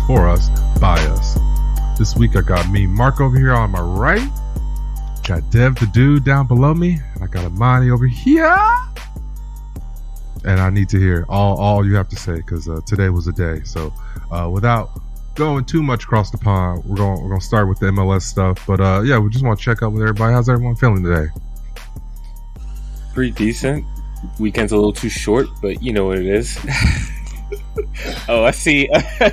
for us, by us. This week I got me, Marc, over here on my right. Got Dev, the dude, down below me. And I got Imani over here. And I need to hear all you have to say, because today was a day. So without going too much across the pond, we're gonna start with the MLS stuff. But yeah, we just want to check up with everybody. How's everyone feeling today? Pretty decent. Weekend's a little too short, but you know what it is. Oh, I see.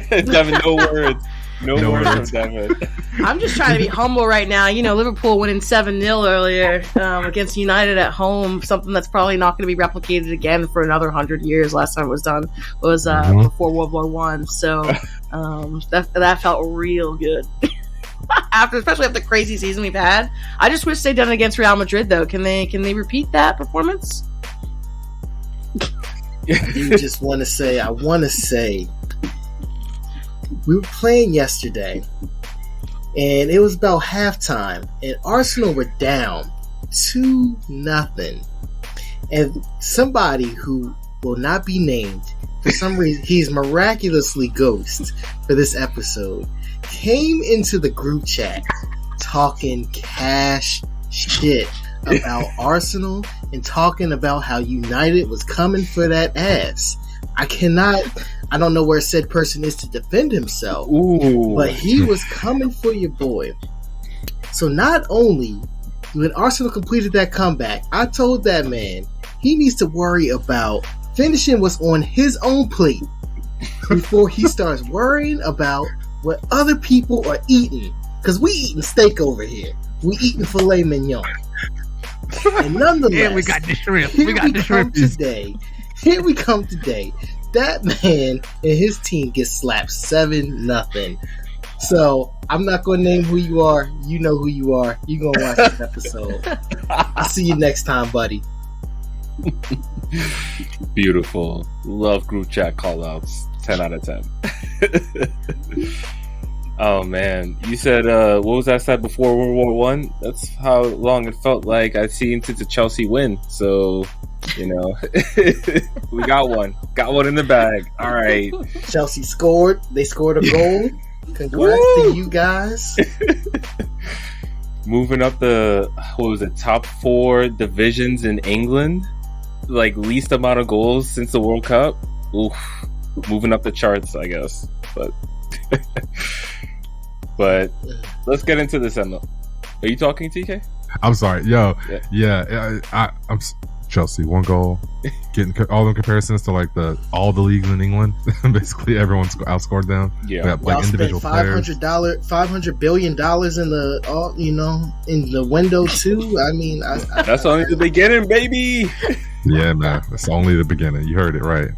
Devin, no words. No words from Devin. I'm just trying to be humble right now. You know, Liverpool winning 7-0 earlier against United at home, something that's probably not going to be replicated again for another 100 years. Last time it was done was before World War One. So that felt real good. Especially after the crazy season we've had. I just wish they'd done it against Real Madrid, though. Can they repeat that performance? I want to say, we were playing yesterday, and it was about halftime, and Arsenal were down 2-0. And somebody who will not be named, for some reason, he's miraculously ghost for this episode, came into the group chat talking cash shit about Arsenal and talking about how United was coming for that ass. I don't know where said person is to defend himself. Ooh. But he was coming for your boy. So not only when Arsenal completed that comeback, I told that man he needs to worry about finishing what's on his own plate before he starts worrying about what other people are eating. Because we eating steak over here. We eating filet mignon. And nonetheless, yeah, we got the shrimp. Here we come today. That man and his team get slapped 7-0. So I'm not going to name who you are. You know who you are. You're going to watch this episode. I'll see you next time, buddy. Beautiful. Love group chat call-outs. 10 out of 10. Oh, man. You said, what was that said before World War One? That's how long it felt like I'd seen since the Chelsea win. So, you know, we got one. Got one in the bag. All right. Chelsea scored. They scored a goal. Congrats to you guys. Moving up the, top 4 divisions in England. Like, least amount of goals since the World Cup. Oof. Moving up the charts, I guess. But let's get into this. Are you talking, TK? I'm sorry. Yo, yeah I'm Chelsea, 1 goal. Getting all the comparisons to like all the leagues in England. Basically, everyone's outscored them. Yeah, like individual players. $500 billion in the window too. I mean, that's only the beginning, baby. Yeah, man, that's only the beginning. You heard it right.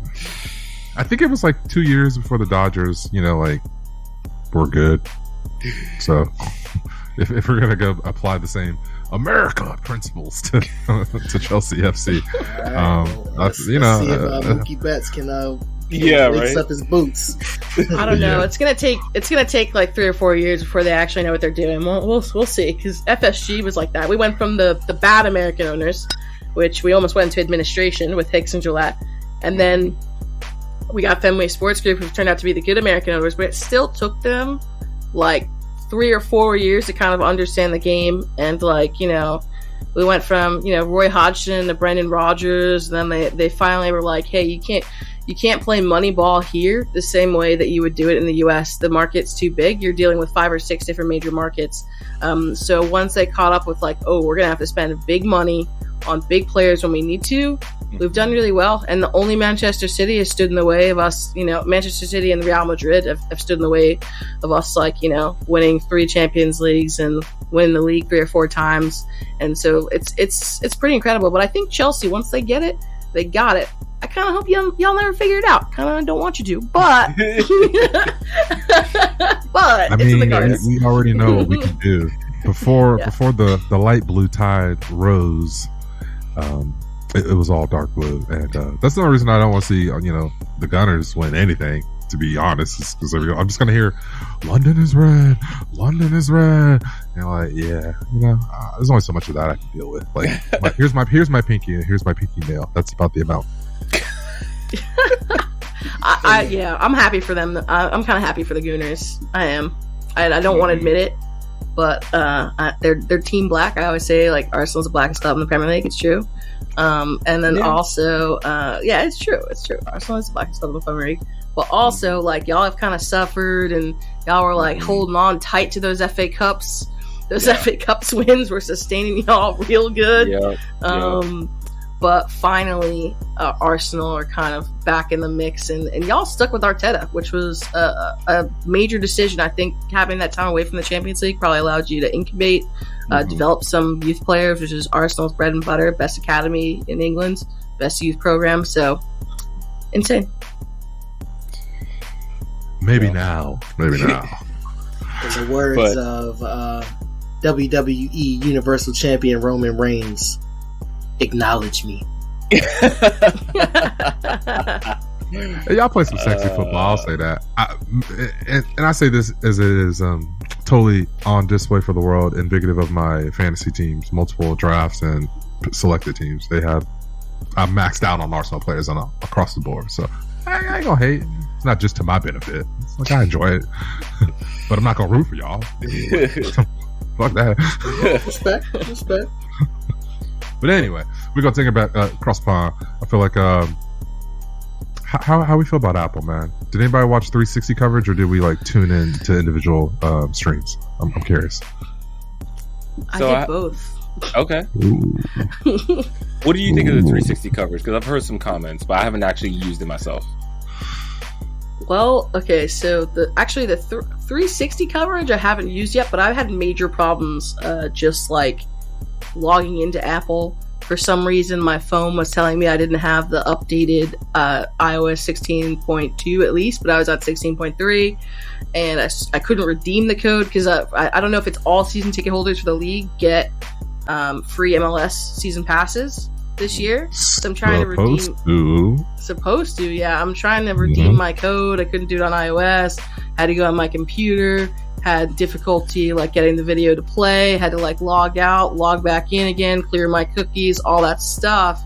I think it was like 2 years before the Dodgers, were good. So if we're gonna go apply the same America principles to Chelsea FC, let's see if Mookie Betts can lace up his boots. I don't know. It's gonna take like 3 or 4 years before they actually know what they're doing. We'll see, because FSG was like that. We went from the bad American owners, which we almost went into administration with Hicks and Gillette, and then we got Fenway Sports Group, who turned out to be the good American owners, but it still took them like 3 or 4 years to kind of understand the game. And we went from Roy Hodgson to Brendan Rodgers, and then they finally were like, hey, you can't play money ball here the same way that you would do it in the US. The market's too big. You're dealing with 5 or 6 different major markets. So once they caught up with like, oh, we're gonna have to spend big money on big players when we need to, we've done really well. And the only Manchester City has stood in the way of us. Manchester City and Real Madrid have stood in the way of us, winning 3 Champions Leagues and winning the league 3 or 4 times. And so it's pretty incredible. But I think Chelsea, once they get it, they got it. I kind of hope y'all never figure it out. Kind of don't want you to, but I it's in the cards. We already know what we can do. Before the light blue tide rose, it was all dark blue, and that's the only reason I don't want to see the Gunners win anything. To be honest, because I'm just gonna hear London is red, and there's only so much of that I can deal with. Like, here's my pinky, and here's my pinky nail. That's about the amount. I I'm happy for them. I'm kind of happy for the Gooners. I am. I don't want to admit it, but they're Team Black. I always say like Arsenal's the blackest club in the Premier League. It's true. And then also, it's true. It's true. Arsenal is the blackest club in the Premier League. But also, like, y'all have kind of suffered, and y'all were like holding on tight to those FA Cups. Those FA Cups wins were sustaining y'all real good. But finally, Arsenal are kind of back in the mix, and y'all stuck with Arteta, which was a major decision. I think having that time away from the Champions League probably allowed you to incubate, develop some youth players, which is Arsenal's bread and butter, best academy in England, best youth program. So, insane. Maybe now. In the words of WWE Universal Champion Roman Reigns, acknowledge me. Y'all play some sexy football, I'll say that. And I say this as it is totally on display for the world, indicative of my fantasy teams, multiple drafts and selected teams. I'm maxed out on Arsenal players across the board, so I ain't gonna hate. It's not just to my benefit. It's like I enjoy it, but I'm not gonna root for y'all. Fuck that. Respect. But anyway, we're gonna take it back across the pond. I feel like how we feel about Apple, man. Did anybody watch 360 coverage, or did we like tune in to individual streams? I'm curious. I did both. Okay. What do you think of the 360 coverage? Because I've heard some comments, but I haven't actually used it myself. Well, okay, so the 360 coverage I haven't used yet, but I've had major problems just like logging into Apple. For some reason, my phone was telling me I didn't have the updated iOS 16.2 at least, but I was at 16.3, and I couldn't redeem the code because I don't know if it's all season ticket holders for the league get free MLS season passes this year. So I'm trying to redeem. Supposed to, yeah. I'm trying to redeem my code. I couldn't do it on iOS. Had to go on my computer. Had difficulty like getting the video to play. Had to like log out, log back in again, clear my cookies, all that stuff.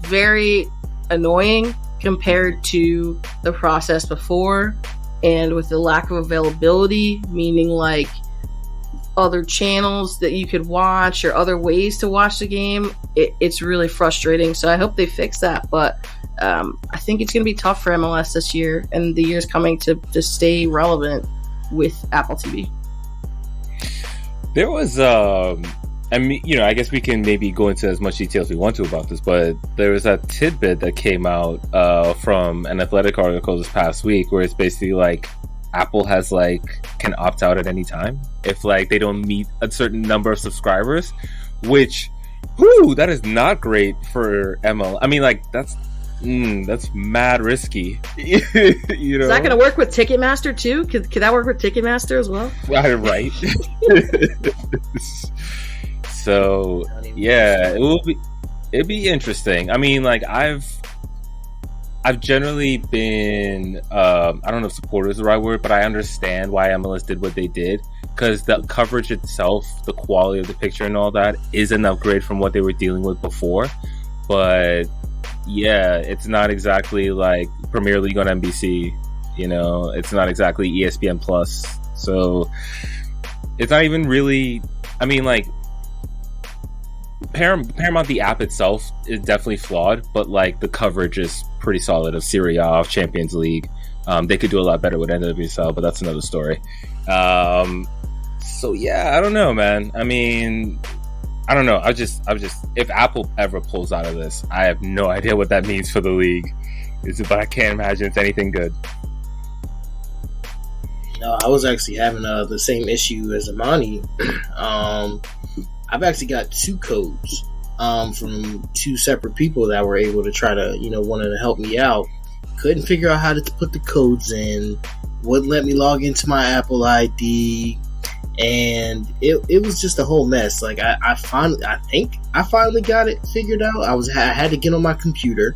Very annoying compared to the process before, and with the lack of availability, meaning like other channels that you could watch or other ways to watch the game, it's really frustrating. So I hope they fix that, but I think it's going to be tough for MLS this year and the years coming to stay relevant with Apple TV. There was I guess we can maybe go into as much detail as we want to about this, but there was a tidbit that came out from an Athletic article this past week where it's basically like Apple has can opt out at any time if they don't meet a certain number of subscribers, which that is not great for ML. I mean, that's mad risky. You know? Is that going to work with Ticketmaster too? Could that work with Ticketmaster as well? Right. So yeah, it'd be interesting. I mean, I've generally been, I don't know if supporter is the right word, but I understand why MLS did what they did, because the coverage itself, the quality of the picture and all that is an upgrade from what they were dealing with before. But yeah, it's not exactly like Premier League on NBC, it's not exactly ESPN Plus. So it's not even really, I mean, Paramount, the app itself is definitely flawed, but the coverage is pretty solid of Serie A, of Champions League. They could do a lot better with NWSL, but that's another story. So yeah, I don't know, man. I mean, I don't know. I just, if Apple ever pulls out of this, I have no idea what that means for the league. But I can't imagine it's anything good. No, I was actually having the same issue as Imani. I've actually got 2 codes from 2 separate people that were able to try to, wanted to help me out. Couldn't figure out how to put the codes in. Wouldn't let me log into my Apple ID. And it was just a whole mess. I think I finally got it figured out. I had to get on my computer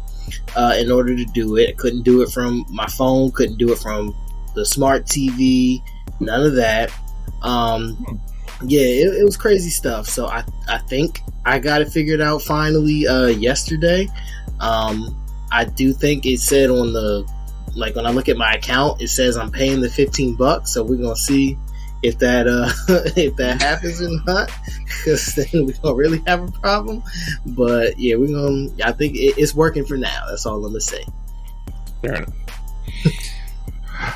in order to do it. I couldn't do it from my phone. Couldn't do it from the smart TV. None of that. Yeah, it was crazy stuff. So I think I got it figured out finally yesterday. I do think it said on the like when I look at my account, it says I'm paying the $15. So we're gonna see if that if that happens or not, because then we don't really have a problem. But yeah, I think it's working for now. That's all I'm gonna say. Fair enough.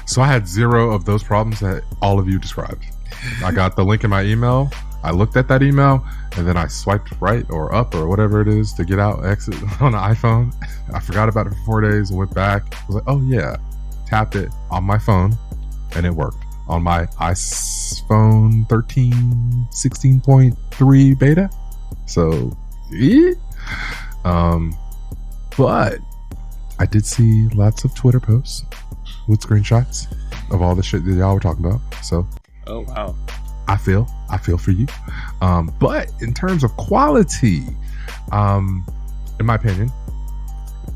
So I had 0 of those problems that all of you described. I got the link in my email. I looked at that email, and then I swiped right or up or whatever it is to get out, exit on the iPhone. I forgot about it for 4 days and went back. I was like, oh yeah, tapped it on my phone, and it worked on my iPhone 13 16.3 beta. So, but I did see lots of Twitter posts with screenshots of all the shit that y'all were talking about. So, oh wow. I feel for you. But in terms of quality, in my opinion,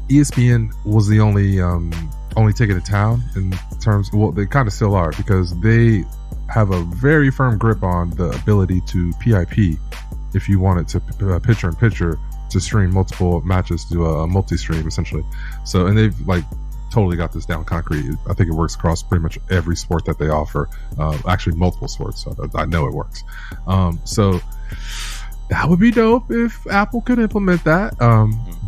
ESPN was the only ticket in town in terms of, well, they kind of still are, because they have a very firm grip on the ability to PIP if you wanted to picture-in-picture to stream multiple matches to a multi-stream essentially. So, and they've like totally got this down concrete. I think it works across pretty much every sport that they offer. Actually, multiple sports. So I know it works. So that would be dope if Apple could implement that.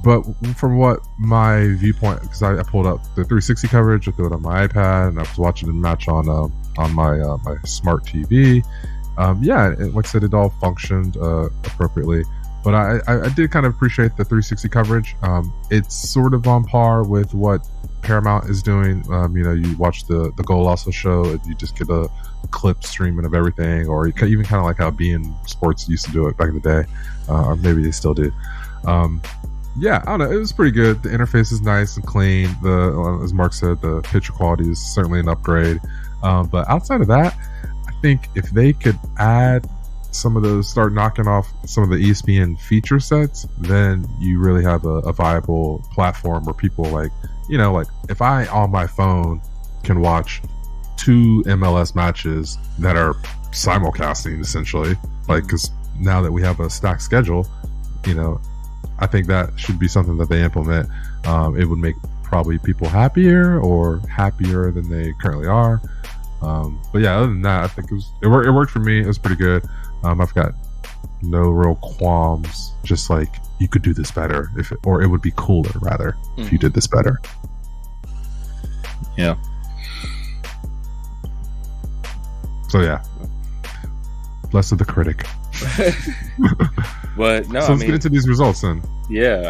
But from what my viewpoint, because I pulled up the 360 coverage, I threw it on my iPad, and I was watching the match on my smart TV. Yeah, like I said, it all functioned appropriately. But I did kind of appreciate the 360 coverage. It's sort of on par with what Paramount is doing. You watch the Goal Also show, and you just get a clip streaming of everything, or even kind of like how beIN Sports used to do it back in the day, or maybe they still do. Yeah, I don't know. It was pretty good. The interface is nice and clean. As Marc said, the picture quality is certainly an upgrade. But outside of that, I think if they could add some of those, start knocking off some of the ESPN feature sets, then you really have a viable platform where people like if I on my phone can watch 2 MLS matches that are simulcasting essentially, like, because now that we have a stacked schedule, I think that should be something that they implement. It would make probably people happier than they currently are. But yeah, other than that, I think it worked for me. It was pretty good. I've got no real qualms. Just like, you could do this better or it would be cooler rather if you did this better. Yeah. So yeah, less of the critic. But no, so let's get into these results then. Yeah.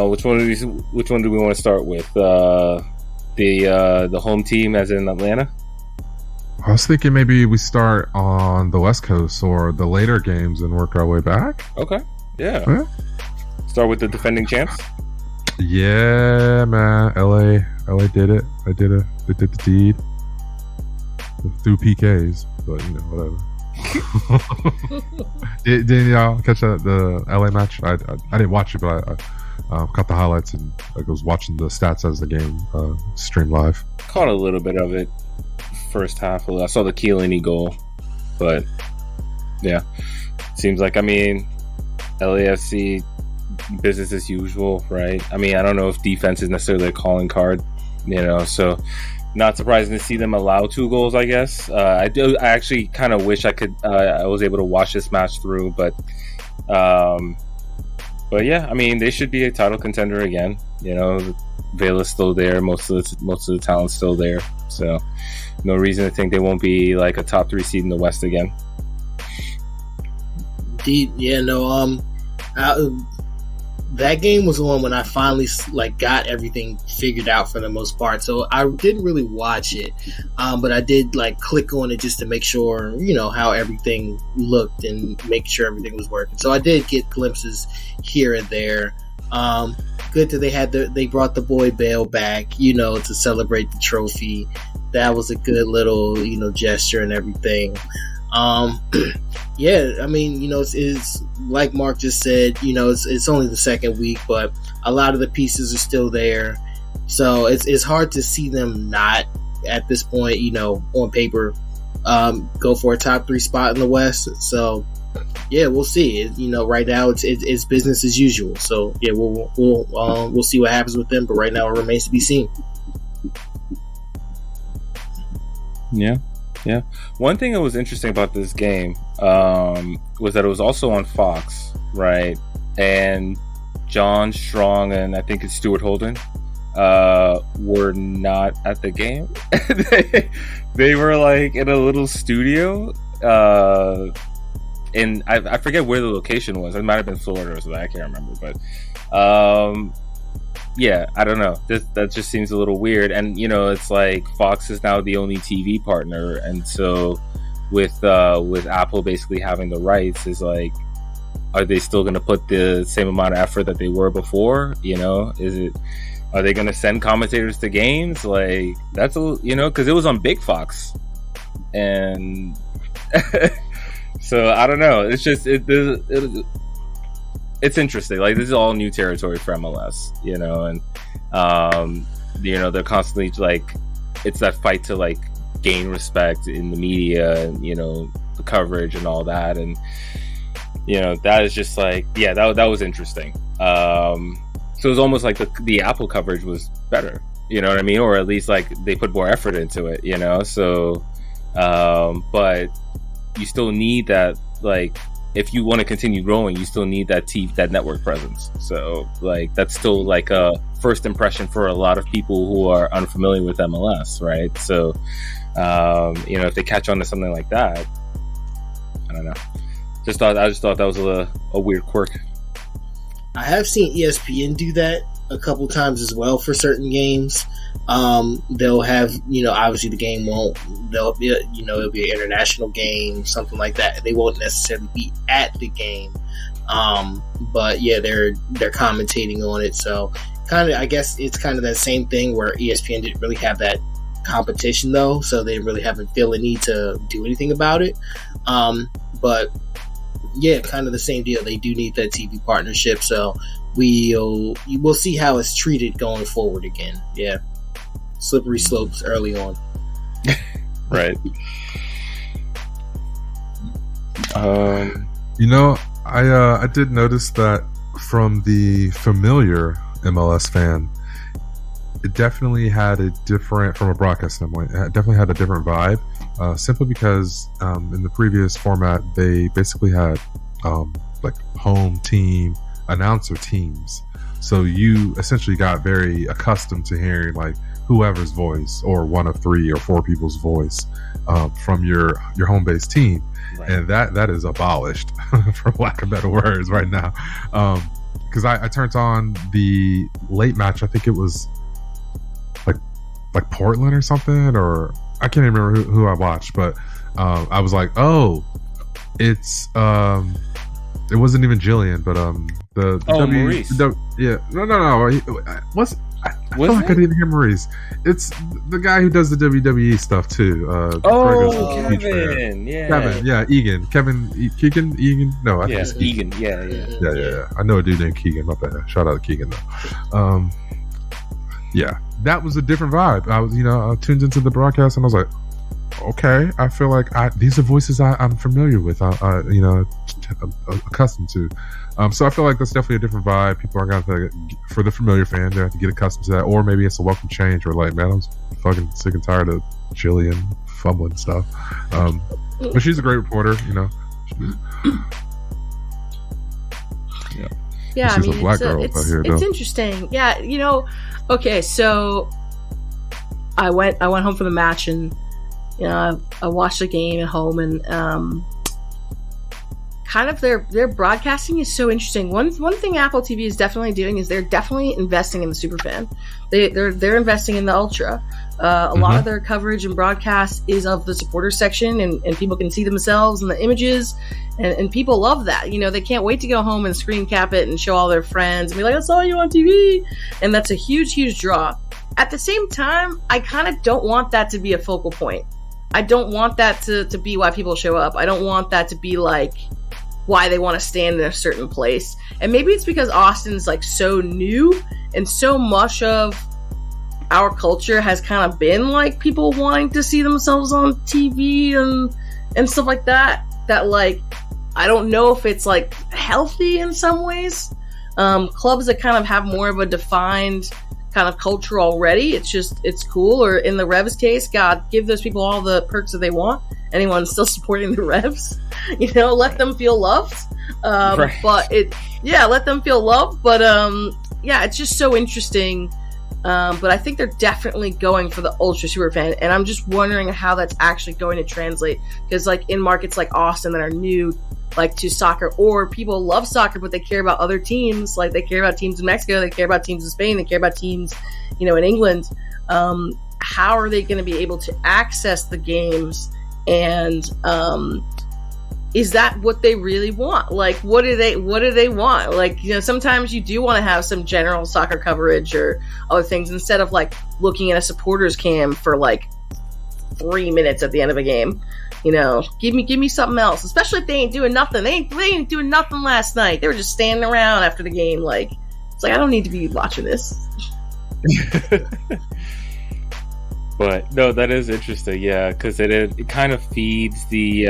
Which one do we want to start with? The home team, as in Atlanta. I was thinking maybe we start on the West Coast or the later games and work our way back. Okay. Yeah. Start with the defending champs. Yeah, man. LA did it. They did the deed through PKs, but whatever. Did y'all catch the LA match? I didn't watch it, but I caught the highlights and I was watching the stats as the game streamed live. Caught a little bit of it first half. I saw the Chiellini goal, but yeah, seems like LAFC business as usual, right? I don't know if defense is necessarily a calling card, so not surprising to see them allow 2 goals, I guess. I actually kind of wish I was able to watch this match through, but yeah, they should be a title contender again. Vela's still there, most of the talent's still there, so no reason to think they won't be like a top 3 seed in the West again. That game was the one when I finally got everything figured out for the most part. So I didn't really watch it, but I did click on it just to make sure how everything looked and make sure everything was working. So I did get glimpses here and there. Good that they brought the boy Bale back, to celebrate the trophy. That was a good little gesture and everything. Yeah, it's like Marc just said, it's only the second week, but a lot of the pieces are still there. So it's hard to see them not at this point, on paper, go for a top 3 spot in the West. So Yeah, we'll see. Right now it's business as usual. So yeah, we'll see what happens with them. But right now it remains to be seen. Yeah. One thing that was interesting about this game was that it was also on Fox, right? And John Strong and I think it's Stuart Holden were not at the game. they were like in a little studio. And I forget where the location was. It might have been Florida or something. I can't remember. But yeah, I don't know. That just seems a little weird. And it's like Fox is now the only TV partner, and so with Apple basically having the rights, is like, are they still going to put the same amount of effort that they were before? Are they going to send commentators to games? Like that's because it was on Big Fox, and. So I don't know. It's just it's interesting. Like this is all new territory for MLS, and they're constantly like it's that fight to like gain respect in the media and the coverage and all that, and that is just like that was interesting. So it was almost like the Apple coverage was better, you know what I mean, or at least like they put more effort into it, So, but you still need that, like, if you want to continue growing, you still need that network presence. So, like, that's still like a first impression for a lot of people who are unfamiliar with MLS, right? So, if they catch on to something like that, I don't know. I just thought that was a weird quirk. I have seen ESPN do that a couple times as well for certain games. They'll have, obviously the game it'll be an international game, something like that. They won't necessarily be at the game. But yeah, they're commentating on it. So I guess it's kind of that same thing where ESPN didn't really have that competition though. So they really haven't feel a need to do anything about it. But yeah, kind of the same deal. They do need that TV partnership. So we'll see how it's treated going forward again. Yeah. Slippery slopes early on. Right. I did notice that from the familiar MLS fan, it definitely had a different, from a broadcast standpoint, it definitely had a different vibe. Simply because in the previous format, they basically had like home team announcer teams. So you essentially got very accustomed to hearing like whoever's voice or one of 3 or 4 people's voice from your home base team. Right. And that is abolished for lack of better words right now. Because I turned on the late match. I think it was like Portland or something, or I can't even remember who I watched, but I was like, oh, it's it wasn't even Jillian, but Maurice. Yeah, no. I feel like I didn't hear Maurice. It's the guy who does the WWE stuff too. Kevin. Yeah. Kevin. Yeah, Egan. Keegan. Egan. No, I think it's Egan. Yeah. I know a dude named Keegan. My bad. Shout out to Keegan though. Yeah, that was a different vibe. I was, I tuned into the broadcast and I was like, okay, I feel like these are voices I'm familiar with. I'm accustomed to. So I feel like that's definitely a different vibe. People are going to, for the familiar fan, they have to get accustomed to that. Or maybe it's a welcome change. Or like, man, I'm fucking sick and tired of Jillian fumbling stuff. But she's a great reporter, Yeah, she's a black girl out here. It's interesting. Yeah, okay, so I went home for the match and I watched the game at home and kind of their broadcasting is so interesting. One thing Apple TV is definitely doing is they're definitely investing in the superfan. They're investing in the ultra. A lot of their coverage and broadcast is of the supporter section, and people can see themselves in the images, and people love that. They can't wait to go home and screen cap it and show all their friends and be like, I saw you on TV, and that's a huge draw. At the same time, I kind of don't want that to be a focal point. I don't want that to be why people show up. I don't want that to be like why they want to stand in a certain place. And maybe it's because Austin's like so new, and so much of our culture has kind of been like people wanting to see themselves on TV and stuff like that like I don't know if it's like healthy in some ways. Clubs that kind of have more of a defined kind of culture already, it's cool. Or in the Revs case, God, give those people all the perks that they want. Anyone still supporting the Revs, let them feel loved. Right. But let them feel loved. But it's just so interesting. But I think they're definitely going for the ultra super fan, and I'm just wondering how that's actually going to translate. Because like in markets like Austin that are new, like to soccer, or people love soccer but they care about other teams, like they care about teams in Mexico, they care about teams in Spain, they care about teams, in England. How are they going to be able to access the games? And is that what they really want? Like, what do they want? Like, sometimes you do want to have some general soccer coverage or other things instead of like looking at a supporters cam for like 3 minutes at the end of a game. Give me something else, especially if they ain't doing nothing. They ain't doing nothing last night. They were just standing around after the game. Like, it's like, I don't need to be watching this. But no, that is interesting. Yeah. Cause it kind of feeds the,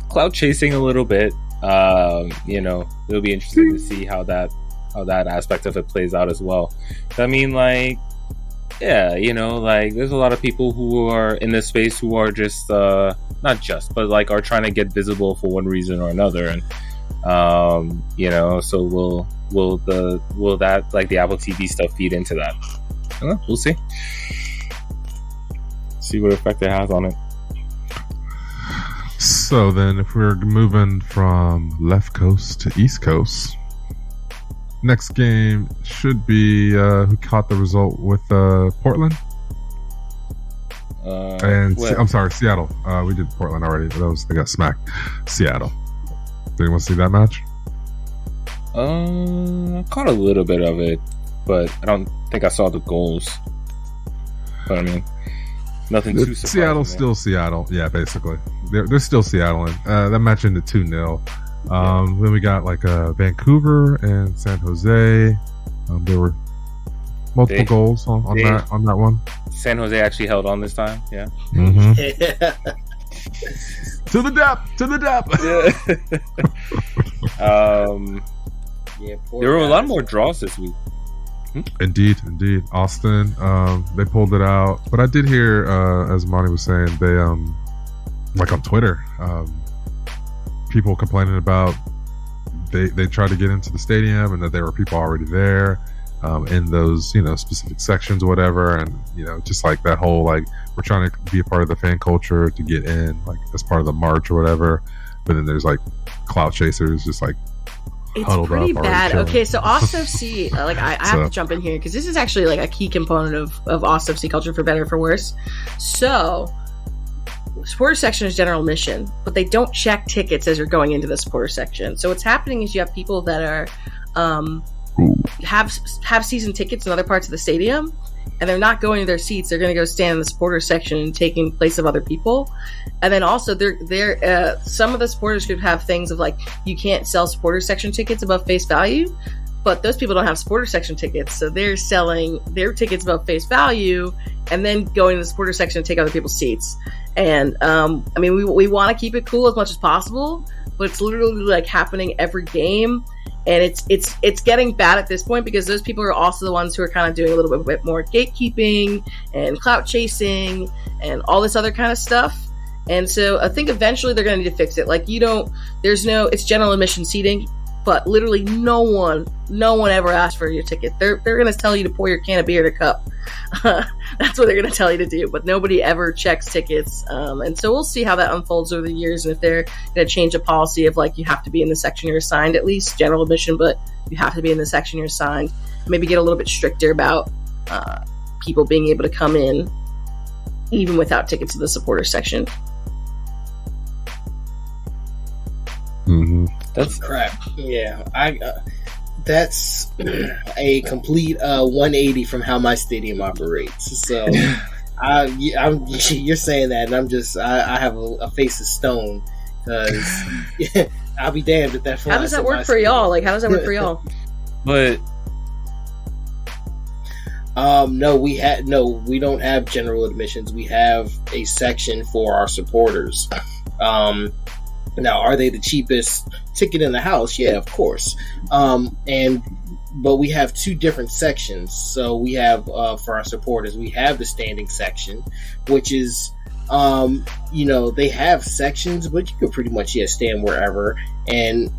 cloud chasing a little bit. It'll be interesting to see how that aspect of it plays out as well. I mean, like, yeah, there's a lot of people who are in this space who are just not just, but like are trying to get visible for one reason or another, and so will that, like, the Apple TV stuff feed into that? We'll see what effect it has on it. So then, if we're moving from left coast to east coast, next game should be who caught the result with Portland? I'm sorry, Seattle. We did Portland already. They got smacked. Seattle. Did anyone see that match? I caught a little bit of it, but I don't think I saw the goals. But I mean, nothing too surprising. Seattle's still Seattle. Yeah, basically. They're still Seattle. And that match ended 2-0. Then we got like Vancouver and San Jose. There were multiple goals on that one. San Jose actually held on this time. Yeah. Mm-hmm. To the depth. There were a lot more draws this week. Indeed. Austin, they pulled it out. But I did hear, as Imani was saying, they like on Twitter, people complaining about they tried to get into the stadium and that there were people already there in those specific sections or whatever, and just like that whole, like, we're trying to be a part of the fan culture to get in, like, as part of the march or whatever, but then there's like clout chasers just like it's pretty bad. Okay, so Austin FC, like, I have to jump in here because this is actually like a key component of Austin FC culture, for better or for worse. So supporter section is general admission, but they don't check tickets as you're going into the supporter section. So what's happening is you have people that are have season tickets in other parts of the stadium, and they're not going to their seats. They're going to go stand in the supporter section and taking place of other people. And then also they're some of the supporters could have things of like, you can't sell supporter section tickets above face value, but those people don't have supporter section tickets, so they're selling their tickets above face value and then going to the supporter section to take other people's seats. And I mean, we want to keep it cool as much as possible, but it's literally like happening every game, and it's getting bad at this point because those people are also the ones who are kind of doing a little bit more gatekeeping and clout chasing and all this other kind of stuff. And so I think eventually they're going to need to fix it. Like, it's general admission seating, but literally no one ever asked for your ticket. They're going to tell you to pour your can of beer in a cup. That's what they're going to tell you to do, but nobody ever checks tickets. And so we'll see how that unfolds over the years, and if they're going to change a policy of like, you have to be in the section you're assigned, at least general admission, but you have to be in the section you're assigned. Maybe get a little bit stricter about people being able to come in even without tickets to the supporter section. Mm-hmm. That's crap. Yeah, that's a complete 180 from how my stadium operates. So, you're saying that, and I have a face of stone because I'll be damned if that flies. How does that work for y'all? Like, how does that work for y'all? But no, we don't have general admissions. We have a section for our supporters. Now, are they the cheapest ticket in the house? Yeah, of course. But we have two different sections. So we have, for our supporters, we have the standing section, which is, they have sections, but you can pretty much stand wherever, and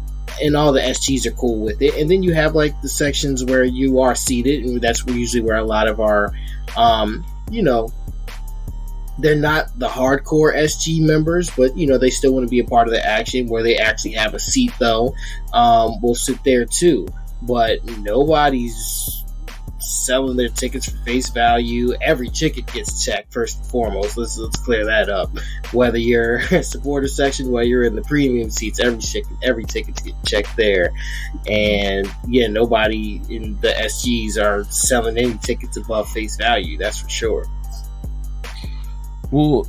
all the SGs are cool with it. And then you have like the sections where you are seated, and that's usually where a lot of our, they're not the hardcore SG members, but they still want to be a part of the action. Where they actually have a seat, though, will sit there too. But nobody's selling their tickets for face value. Every ticket gets checked first and foremost. Let's clear that up. Whether you're a supporter section, whether you're in the premium seats, every ticket gets checked there. And nobody in the SGs are selling any tickets above face value. That's for sure. Well,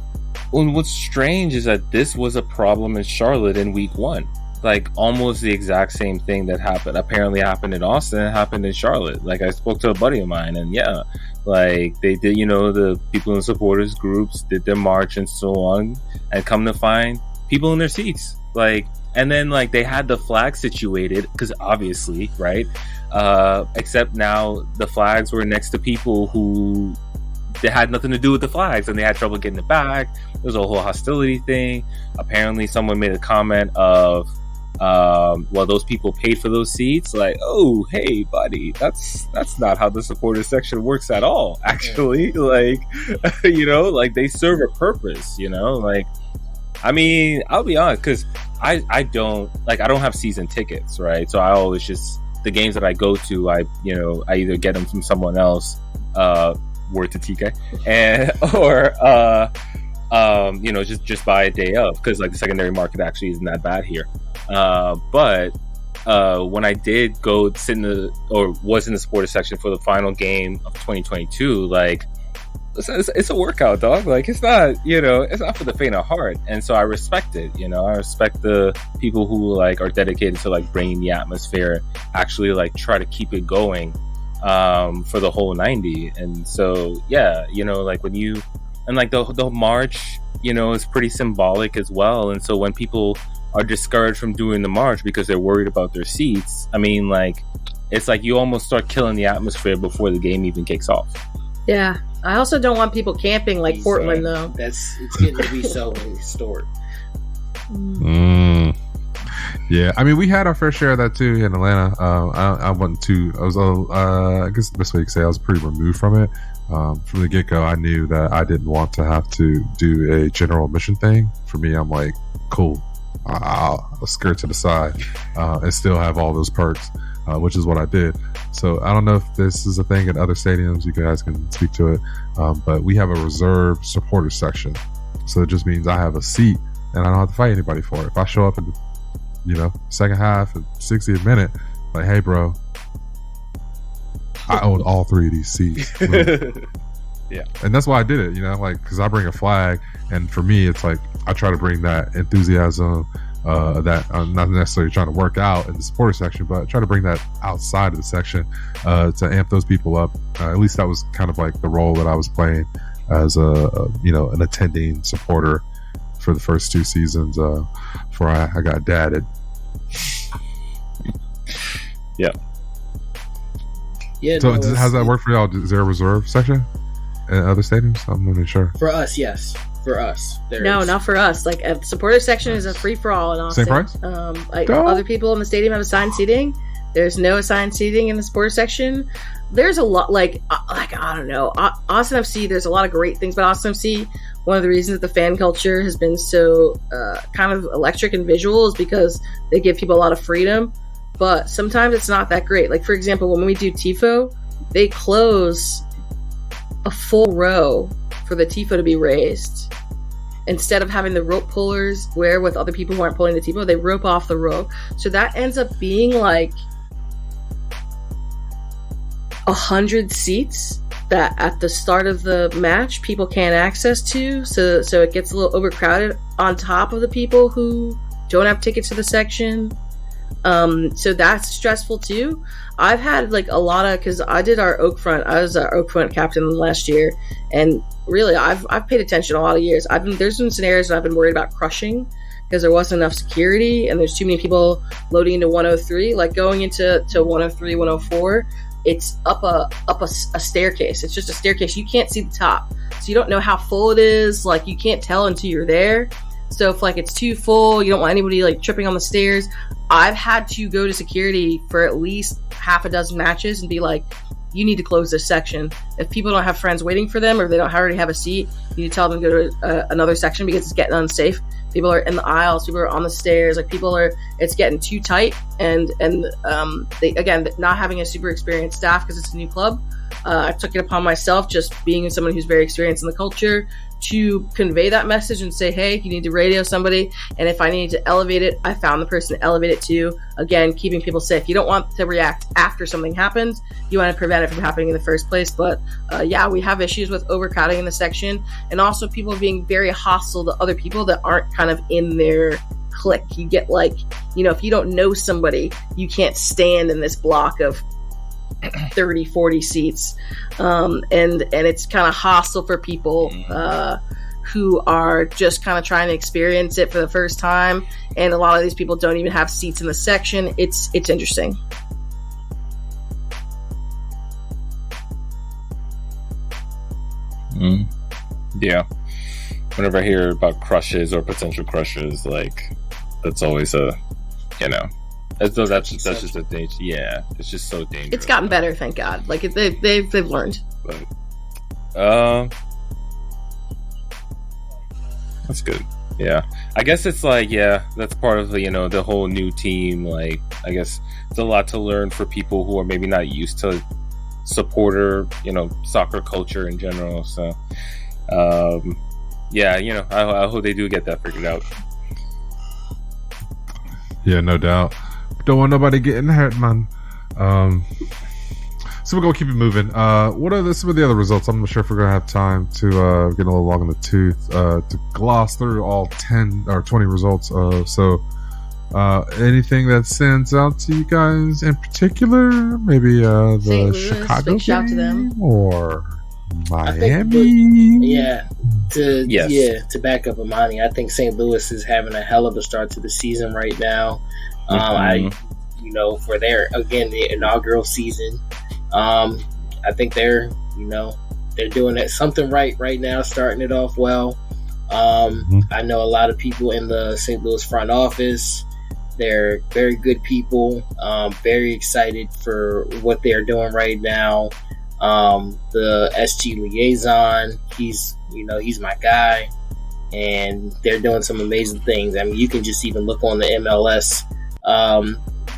what's strange is that this was a problem in Charlotte in week 1. Like, almost the exact same thing that apparently happened in Austin, and happened in Charlotte. Like, I spoke to a buddy of mine, and like, they did, the people in the supporters groups did their march and so on, and come to find people in their seats. Like, and then, like, they had the flag situated, because obviously, right? Except now the flags were next to people who they had nothing to do with the flags, and they had trouble getting it back. There was a whole hostility thing. Apparently, someone made a comment of, those people paid for those seats. Like, oh, hey, buddy, that's not how the supporter section works at all. Actually, like, like, they serve a purpose. Like, I mean, I'll be honest, because I don't have season tickets, right? So I always just, the games that I go to, I either get them from someone else. Word to TK, and or just buy a day of, because like the secondary market actually isn't that bad here. But when I did go was in the supporter section for the final game of 2022, like it's a workout, dog. Like, it's not it's not for the faint of heart, and so I respect it. I respect the people who like are dedicated to like bringing the atmosphere, actually like try to keep it going for the whole 90. And so like when you, and like the march is pretty symbolic as well. And so when people are discouraged from doing the march because they're worried about their seats, I mean, like, it's like you almost start killing the atmosphere before the game even kicks off. Yeah, I also don't want people camping like Portland, though. It's getting to be so historic. Yeah, I mean, we had our fair share of that too in Atlanta. I guess the best way you could say I was pretty removed from it. From the get-go, I knew that I didn't want to have to do a general admission thing. For me, I'm like, cool, I'll skirt to the side and still have all those perks, which is what I did. So I don't know if this is a thing in other stadiums. You guys can speak to it, but we have a reserved supporter section. So it just means I have a seat and I don't have to fight anybody for it. If I show up in the second half at 60th minute, like, hey bro, I own all 3 of these seats. Yeah, and that's why I did it, like, because I bring a flag, and for me it's like I try to bring that enthusiasm that I'm not necessarily trying to work out in the supporter section, but try to bring that outside of the section to amp those people up. At least that was kind of like the role that I was playing as an attending supporter for the first 2 seasons before I got dadded. Yeah. So how's that work for y'all? Is there a reserve section in other stadiums? I'm not even sure. For us, yes. For us, not for us. Like, a supporter section is a free for all in Austin. Same price. Other people in the stadium have assigned seating. There's no assigned seating in the supporter section. There's a lot, like I don't know, Austin FC. There's a lot of great things about Austin FC. One of the reasons that the fan culture has been so kind of electric and visual is because they give people a lot of freedom. But sometimes it's not that great. Like, for example, when we do TIFO, they close a full row for the TIFO to be raised. Instead of having the rope pullers where with other people who aren't pulling the TIFO, they rope off the rope. So that ends up being like 100 seats that at the start of the match people can't access to. So it gets a little overcrowded on top of the people who don't have tickets to the section. So that's stressful too. I've had like a lot of, because I did our Oakfront. I was our Oakfront captain last year, and really I've paid attention a lot of years. There's been scenarios that I've been worried about crushing because there wasn't enough security and there's too many people loading into 103. Like going into 103, 104, it's up a staircase. It's just a staircase. You can't see the top, so you don't know how full it is. Like you can't tell until you're there. So if like it's too full, you don't want anybody like tripping on the stairs. I've had to go to security for at least half a dozen matches and be like, you need to close this section. If people don't have friends waiting for them or if they don't already have a seat, you need to tell them to go to another section because it's getting unsafe. People are in the aisles, people are on the stairs, like it's getting too tight. And they, again, not having a super experienced staff because it's a new club. I took it upon myself, just being someone who's very experienced in the culture, to convey that message and say, hey, you need to radio somebody. And if I need to elevate it, I found the person to elevate it to. Again, keeping people safe. You don't want to react after something happens. You want to prevent it from happening in the first place. But yeah, we have issues with overcrowding in the section, and also people being very hostile to other people that aren't kind of in their clique. You get like, if you don't know somebody, you can't stand in this block of 30, 40 seats, and it's kind of hostile for people who are just kind of trying to experience it for the first time, and a lot of these people don't even have seats in the section. It's interesting. Yeah, whenever I hear about crushes or potential crushes, like that's always a as though that's just a danger. Yeah, it's just so dangerous. It's gotten better, thank God. Like they've learned. But, that's good. Yeah, I guess it's like that's part of the whole new team. Like I guess it's a lot to learn for people who are maybe not used to supporter soccer culture in general. So I hope they do get that figured out. Yeah, no doubt. Don't want nobody getting hurt, man. So we're gonna keep it moving. What are some of the other results? I'm not sure if we're gonna have time to get a little long in the tooth to gloss through all 10 or 20 results. So anything that stands out to you guys in particular? Maybe the St. Louis, Chicago big shout to them. game or Miami? To back up Imani, I think St. Louis is having a hell of a start to the season right now. For their the inaugural season, I think they're doing something right now, starting it off well. I know a lot of people in the St. Louis front office. They're very good people. Very excited for what they're doing right now. The SG liaison, he's my guy, and they're doing some amazing things. I mean, you can just even look on the MLS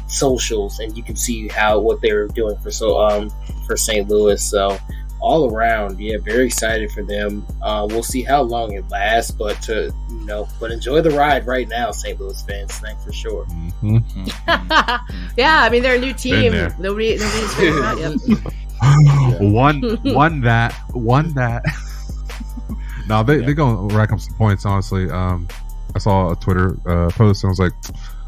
socials, and you can see what they're doing for St. Louis. So all around, very excited for them. We'll see how long it lasts, but enjoy the ride right now, St. Louis fans. Thanks for sure. Yeah, I mean they're a new team. Nobody's figured it out yet. Won that. No, they're gonna rack up some points. Honestly, I saw a Twitter post and I was like,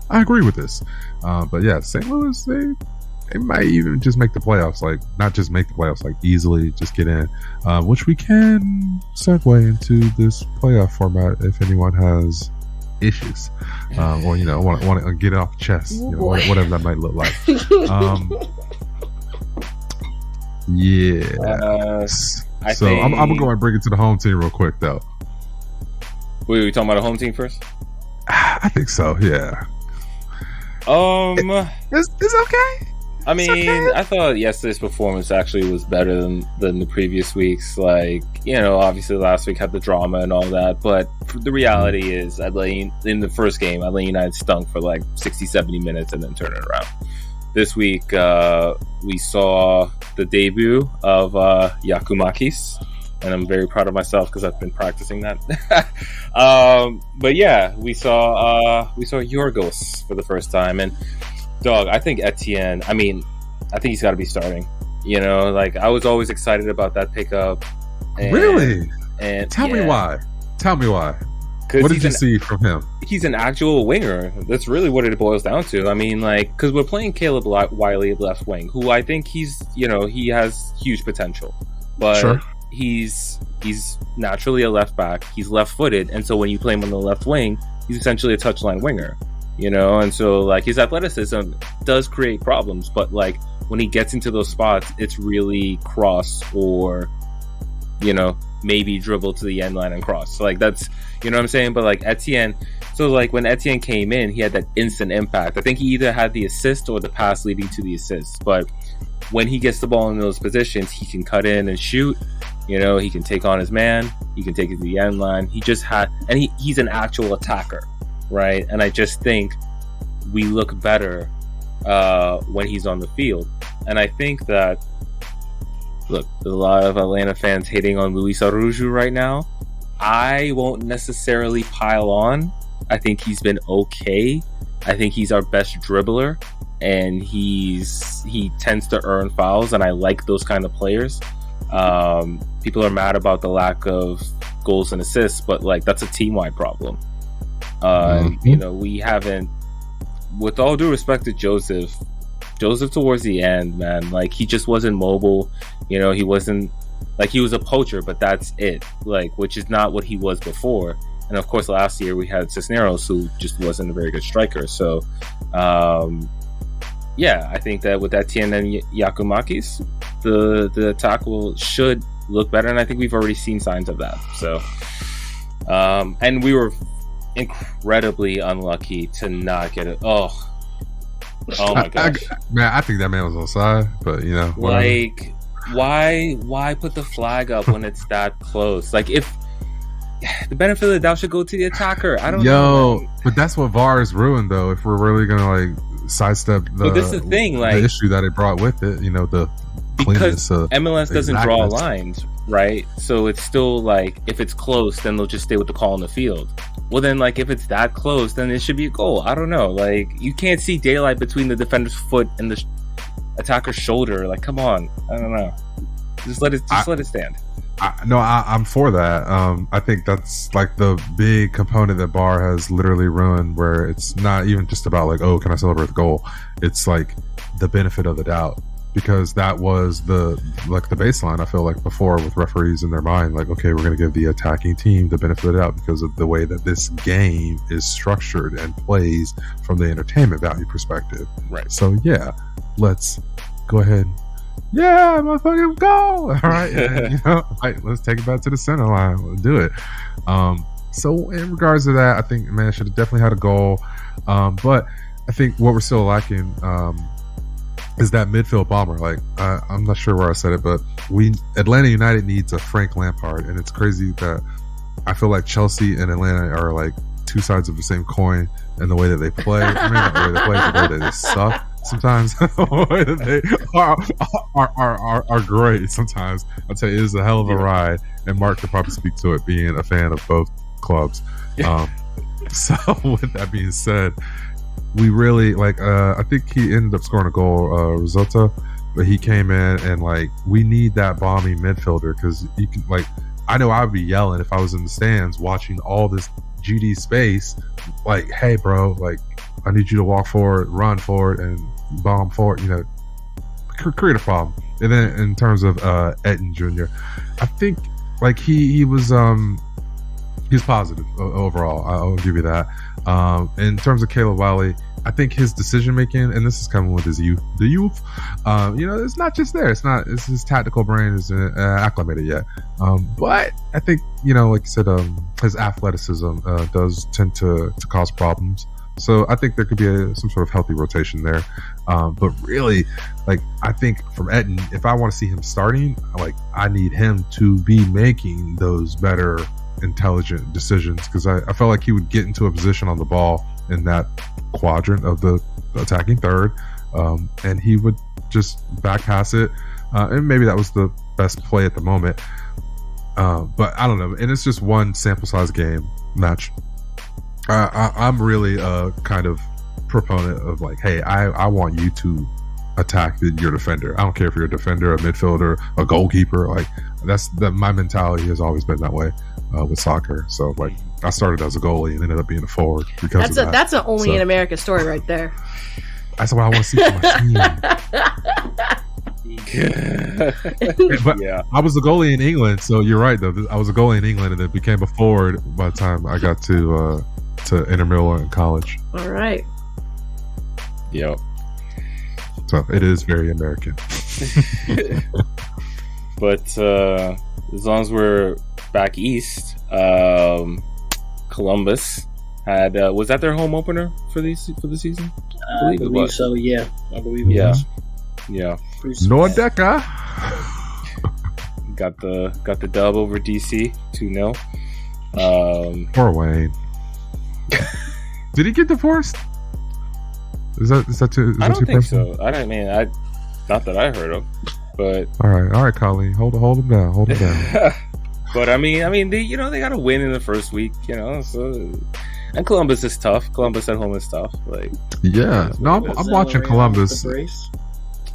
I agree with this. But yeah, St. Louis, they might even just make the playoffs. Like, not just make the playoffs, like easily just get in. Which we can segue into this playoff format if anyone has issues, or want to get it off the chest, whatever that might look like. Yes. I'm gonna go and bring it to the home team real quick, though. Wait, we talking about a home team first? I think so. Yeah. It's okay. I mean, I thought yesterday's performance actually was better than the previous weeks. Like, obviously last week had the drama and all that, but the reality is, in the first game, Atlanta United stunk for like 60, 70 minutes and then turned it around. This week, we saw the debut of Yakumakis, and I'm very proud of myself because I've been practicing that. But yeah, we saw Yorgos for the first time, and dog, I think Etienne. I think he's got to be starting. I was always excited about that pickup. Really? And tell me why. What did you see from him? He's an actual winger. That's really what it boils down to. I mean, because we're playing Caleb Wiley at left wing, who I think he has huge potential, but sure. He's naturally a left back. He's left-footed, and so when you play him on the left wing, he's essentially a touchline winger, you know, and so like his athleticism does create problems, but like when he gets into those spots, it's really cross or, you know, maybe dribble to the end line and cross. So, like that's, you know what I'm saying? But like Etienne, so like when Etienne came in, he had that instant impact. I think he either had the assist or the pass leading to the assist. But when he gets the ball in those positions, he can cut in and shoot. You know, he can take on his man. He can take it to the end line. He just had, and he's an actual attacker, right? And I just think we look better when he's on the field. And I think that, look, there's a lot of Atlanta fans hating on Luis Araujo right now. I won't necessarily pile on. I think he's been okay. I think he's our best dribbler, and he tends to earn fouls, and I like those kind of players. People are mad about the lack of goals and assists, but like that's a team-wide problem. You know, we haven't, with all due respect to Joseph towards the end, man, like he just wasn't mobile. You know, he wasn't, like, he was a poacher, but that's it, like, which is not what he was before. And of course last year we had Cisneros, who just wasn't a very good striker. So yeah, I think that with Etienne and Giakoumakis, the attack should look better, and I think we've already seen signs of that. So and we were incredibly unlucky to not get it. Oh my gosh, man! I think that man was offside, but you know, whatever. Like, why put the flag up when it's that close? Like, if the benefit of the doubt should go to the attacker. I don't know. Yo, but that's what VAR is ruined, though. If we're really gonna like sidestep the, this is the thing, like, the issue that it brought with it, you know, the because MLS doesn't draw lines, right? So it's still like, if it's close, then they'll just stay with the call on the field. Well, then, like, if it's that close, then it should be a goal. I don't know. Like, you can't see daylight between the defender's foot and the attacker's shoulder. Like, come on. I don't know. Just let it stand. I'm for that. I think that's like the big component that VAR has literally ruined, where it's not even just about like, oh, can I celebrate the goal? It's like the benefit of the doubt, because that was the baseline, I feel like, before, with referees in their mind, like, okay, we're going to give the attacking team the benefit of the doubt because of the way that this game is structured and plays from the entertainment value perspective. Right. So yeah, let's go ahead. Yeah, motherfucking go! All right, and, you know, like, let's take it back to the center line. Let's do it. So in regards to that, I think, man, should have definitely had a goal. But I think what we're still lacking is that midfield bomber. Like, I'm not sure where I said it, but Atlanta United needs a Frank Lampard, and it's crazy that I feel like Chelsea and Atlanta are like two sides of the same coin in the way that they play. I mean, not the way they play, but the way that they suck sometimes. The way that they are great sometimes. I'll tell you, it is a hell of a ride, and Marc could probably speak to it, being a fan of both clubs. So with that being said, we really like, I think he ended up scoring a goal, Risotto, but he came in, and like, we need that bomby midfielder, because you can, like, I know I'd be yelling if I was in the stands watching all this GD space, like, hey bro, like, I need you to walk forward, run forward, and bomb forward, you know, create a problem. And then in terms of Etten Jr., I think like he was positive overall. I'll give you that. In terms of Caleb Wiley, I think his decision making, and this is coming with his youth, you know, it's not just there. It's his tactical brain isn't acclimated yet. But I think, you know, like you said, his athleticism does tend to cause problems. So I think there could be some sort of healthy rotation there. But really, like, I think from Etten, if I want to see him starting, like, I need him to be making those better, intelligent decisions, because I felt like he would get into a position on the ball in that quadrant of the attacking third, and he would just back pass it, and maybe that was the best play at the moment. But I don't know, and it's just one sample size game match. I'm really kind of proponent of like, hey, I want you to attack your defender. I don't care if you're a defender, a midfielder, a goalkeeper. Like, my mentality has always been that way with soccer. So like, I started as a goalie and ended up being a forward because of that. That's an only in America story right there. That's what I want to see for my team. But yeah, I was a goalie in England, so you're right though. I was a goalie in England and then became a forward by the time I got to to intramural in college. All right. Yep. So it is very American. But as long as we're back east, Columbus had was that their home opener for the season? I believe so. Yeah, I believe. Yeah, yeah. Nordeca got the dub over DC 2-0. Poor Wayne. Did he get divorced? Is that too? I don't think so. Not that I heard of, but all right, Colleen, hold him down. But I mean, they got to win in the first week, so. And Columbus is tough. Columbus at home is tough. Like, yeah, no, I'm watching Columbus.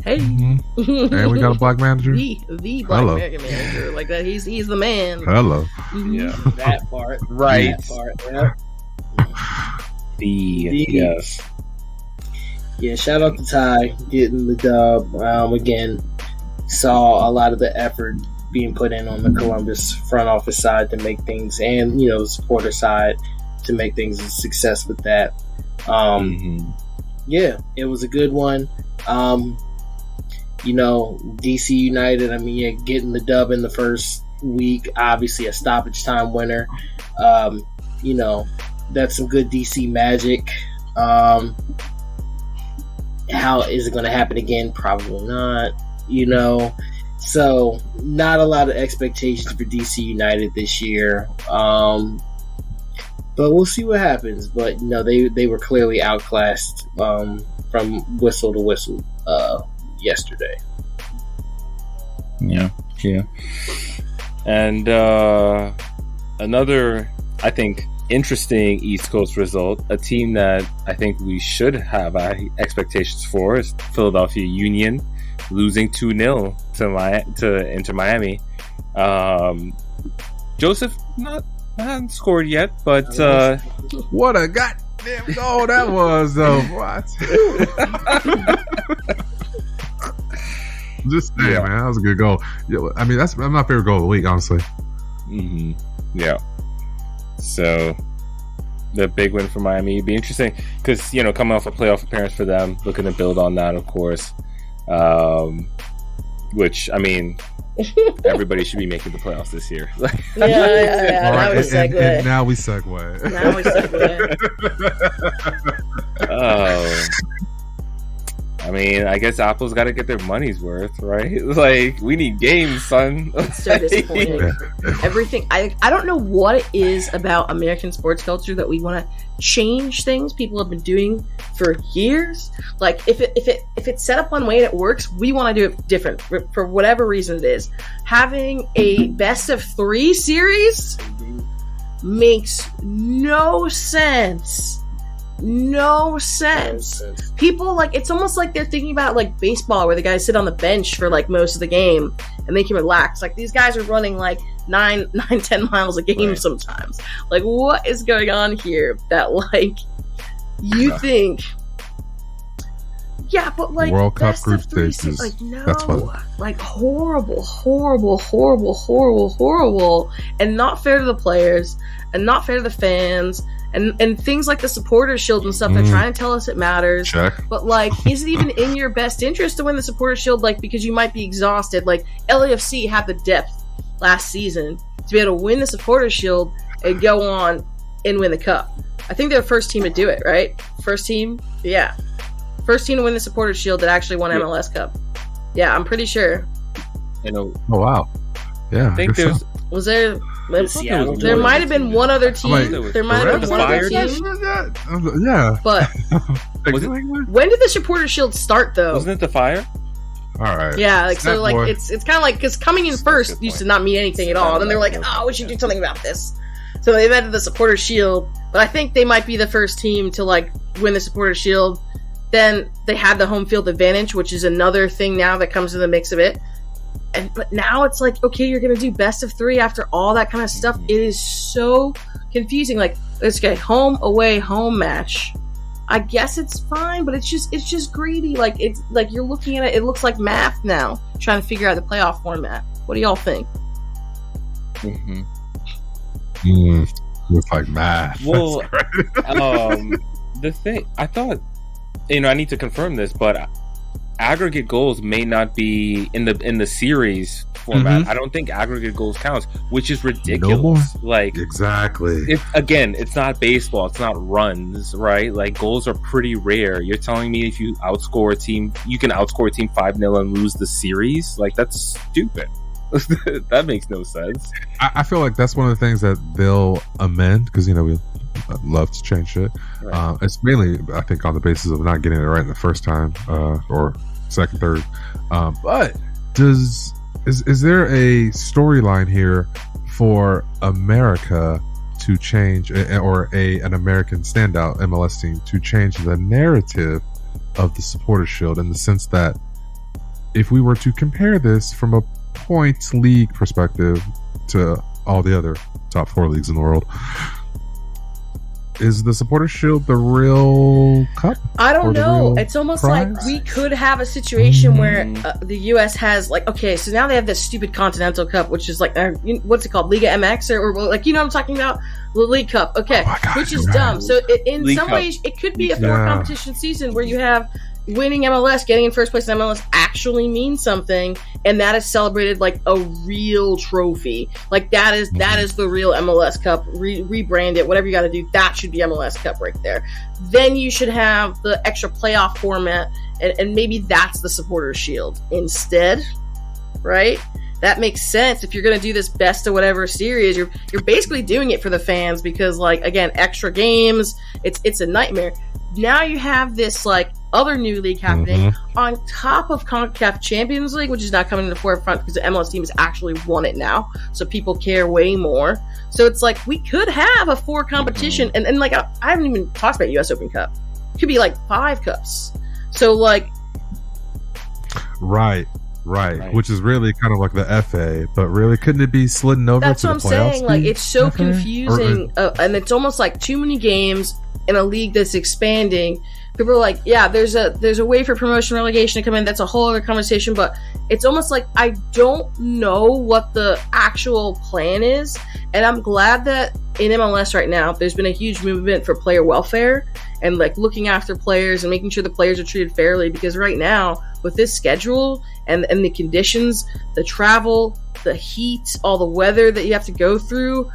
Hey, mm-hmm. And we got a black manager. The black American manager, like that. He's the man. Hello. Yeah, that part. Right. That part. Yeah. Yes. Yeah. Shout out to Ty getting the dub. Again, saw a lot of the effort being put in on the Columbus front office side to make things, and the supporter side to make things a success with that. Yeah, it was a good one. DC United, getting the dub in the first week, obviously a stoppage time winner. That's some good DC magic. How is it going to happen again? Probably not. So not a lot of expectations for DC United this year. But we'll see what happens. But they were clearly outclassed from whistle to whistle yesterday. Yeah. And another, I think, interesting East Coast result, a team that I think we should have expectations for, is Philadelphia Union losing 2-0 to Inter Miami. Joseph hasn't scored yet, but what a goddamn goal that was, though. What? Just saying, man, that was a good goal. That's my favorite goal of the week, honestly. Mm-hmm. Yeah. So the big win for Miami would be interesting because coming off a playoff appearance for them, looking to build on that, of course. Which everybody should be making the playoffs this year. Yeah. Right, Now we segue. I guess Apple's got to get their money's worth, right? Like, we need games, son. It's so disappointing. Everything. I don't know what it is about American sports culture that we want to change things people have been doing for years. Like, if it's set up one way and it works, we want to do it different for whatever reason it is. Having a best of 3 series makes no sense. No sense. People, it's almost like they're thinking about baseball, where the guys sit on the bench for most of the game and they can relax. These guys are running 9-10 miles a game sometimes. What is going on here that you think? Yeah, but World Cup group stages. No, that's fun. Horrible, and not fair to the players, and not fair to the fans. And things like the supporter shield and stuff, they're trying to tell us it matters. Check. But is it even in your best interest to win the supporter shield? Because you might be exhausted. LAFC had the depth last season to be able to win the supporter shield and go on and win the cup. I think they're the first team to do it, right? First team? Yeah. First team to win the supporter shield that actually won MLS Cup. Yeah, I'm pretty sure. Oh, wow. Yeah. I think there's... Was there... There might have been one other team. There might have been one other team. Yeah. But when did the supporter shield start, though? Wasn't it the Fire? All right. Yeah, it's kind of because coming in first used to not mean anything at all. And then they're like, we should do something about this. So they invented the supporter shield. But I think they might be the first team to win the supporter shield. Then they had the home field advantage, which is another thing now that comes in the mix of it. But now it's okay, you're gonna do best of 3 after all that kind of stuff. It is so confusing. Let's get home, away, home match. I guess it's fine, but it's just greedy. It's you're looking at it. It looks like math now, trying to figure out the playoff format. What do y'all think? Looks like math. Well, The thing I thought, I need to confirm this, but aggregate goals may not be in the series format. I don't think aggregate goals counts, which is ridiculous. Exactly. It's not baseball. It's not runs, right? Like, goals are pretty rare. You're telling me if you outscore a team, you can outscore a team 5-0 and lose the series? Like, that's stupid. That makes no sense. I feel like that's one of the things that they'll amend, because we love to change shit. Right. It's mainly, I think, on the basis of not getting it right in the first time, or second, third. But is there a storyline here for America to change, or an American standout MLS team to change the narrative of the Supporters Shield, in the sense that if we were to compare this from a points league perspective to all the other top 4 leagues in the world, is the Supporters Shield the real cup? I don't know. It's almost prize? like we could have a situation where the U.S. has, like, okay, so now they have this stupid Continental Cup, which is like, what's it called? Liga MX? Or like, what I'm talking about? The League Cup. Okay. God, which is dumb. So in League some Cup. ways, it could be a 4-competition season where you have winning MLS, getting in first place in MLS actually means something, and that is celebrated like a real trophy. Like, that is the real MLS Cup. Rebrand it, whatever you got to do. That should be MLS Cup right there. Then you should have the extra playoff format, and maybe that's the Supporters Shield instead, right? That makes sense. If you're going to do this best of whatever series, you're basically doing it for the fans, because, like, again, extra games, it's a nightmare. Now you have this, like, other new league happening on top of CONCACAF Champions League, which is now coming to the forefront because the MLS team has actually won it now, so people care way more. So it's like, we could have a 4 competition, and like, I haven't even talked about US Open Cup. It could be like 5 cups. So, like, right, which is really kind of like the FA, but really, couldn't it be slidden over that's to what the I'm playoffs? saying. Like, it's so FA? confusing, and it's almost like too many games in a league that's expanding. People are like, yeah, there's a way for promotion relegation to come in. That's a whole other conversation, but it's almost like I don't know what the actual plan is. And I'm glad that in MLS right now, there's been a huge movement for player welfare and, like, looking after players and making sure the players are treated fairly. Because right now, with this schedule and the conditions, the travel, the heat, all the weather that you have to go through,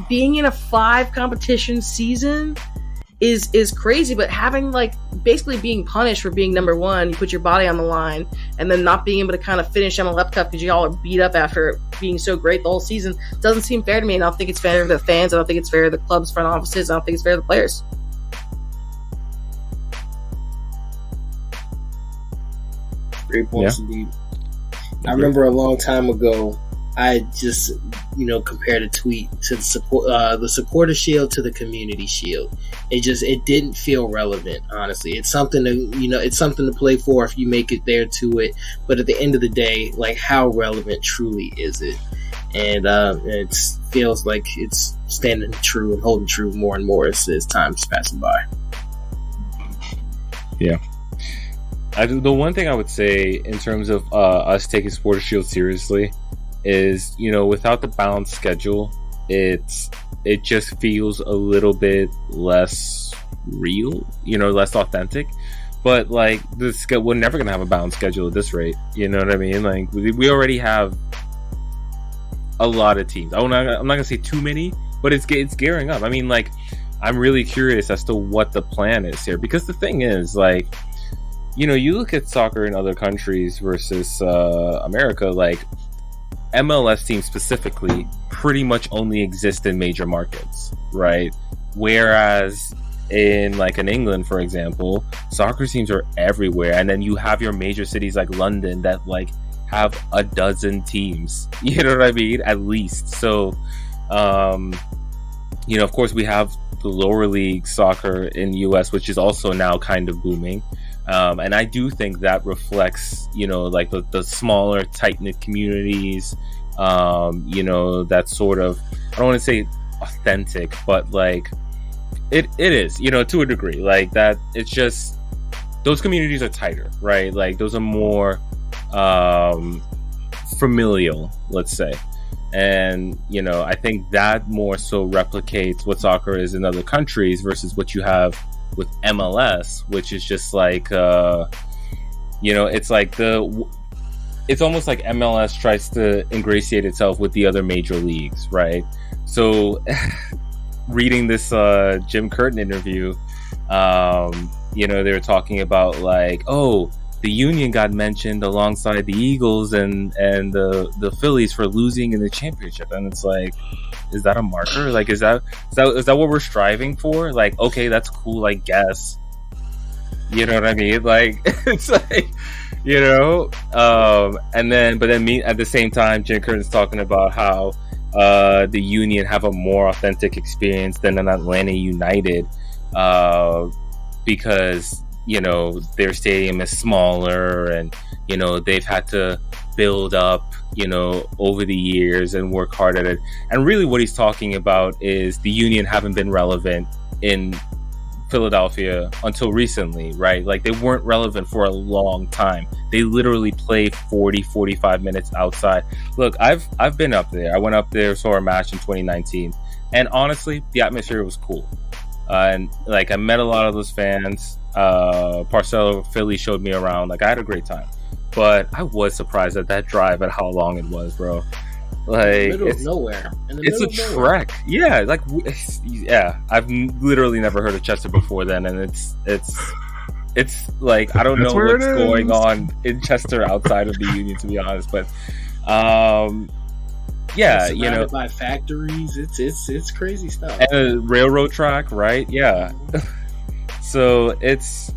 being in a 5 competition season is crazy. But having, like, basically being punished for being number 1, you put your body on the line, and then not being able to kind of finish MLS Cup because you all are beat up after being so great the whole season doesn't seem fair to me. And I don't think it's fair to the fans. I don't think it's fair to the club's front offices. I don't think it's fair to the players. Great points indeed. I remember a long time ago, I just, compared a tweet to the Supporter Shield to the Community Shield. It didn't feel relevant, honestly. It's something to play for if you make it there to it. But at the end of the day, like, how relevant truly is it? And it feels like it's standing true and holding true more and more as time's passing by. Yeah. The one thing I would say in terms of us taking Supporters Shield seriously is, without the balanced schedule, it just feels a little bit less real, less authentic. But, like, we're never gonna have a balanced schedule at this rate. You know what I mean? Like, we already have a lot of teams. I'm not gonna say too many, but it's gearing up. I mean, like, I'm really curious as to what the plan is here, because the thing is, like, you look at soccer in other countries versus America, like, MLS teams specifically pretty much only exist in major markets, right? Whereas in, like, in England, for example, soccer teams are everywhere, and then you have your major cities like London that, like, have a dozen teams. You know what I mean? At least. So, of course, we have the lower league soccer in the US, which is also now kind of booming. And I do think that reflects, like, the smaller, tight-knit communities, that sort of, I don't want to say authentic, but, like, it is, to a degree, like, that. It's just, those communities are tighter, right? Like, those are more familial, let's say. And, you know, I think that more so replicates what soccer is in other countries versus what you have with MLS, which is just like, you know, it's like it's almost like MLS tries to ingratiate itself with the other major leagues, right? So reading this Jim Curtin interview, you know, they were talking about like, oh, the Union got mentioned alongside the Eagles and the Phillies for losing in the championship, and it's like, is that a marker? Like, is that what we're striving for? Like, okay, that's cool, I guess. You know what I mean? Like, it's like, you know, but then me at the same time, Jim Curtin's talking about how the Union have a more authentic experience than an Atlanta United, because, you know, their stadium is smaller, and, you know, they've had to build up, you know, over the years and work hard at it. And really what he's talking about is the Union haven't been relevant in Philadelphia until recently, right? Like, they weren't relevant for a long time. They literally play 40-45 minutes outside. Look, I've been up there. I went up there, saw a match in 2019, and honestly, the atmosphere was cool. And like, I met a lot of those fans. Parcello Philly showed me around. Like, I had a great time, but I was surprised at that drive, at how long it was, bro. Like, in the middle of nowhere. It's a trek. Yeah, like, yeah. I've literally never heard of Chester before then, and it's like, I don't know what's going on in Chester outside of the Union, to be honest. But yeah, you know, by factories, it's crazy stuff. And a railroad track, right? Yeah. So it's,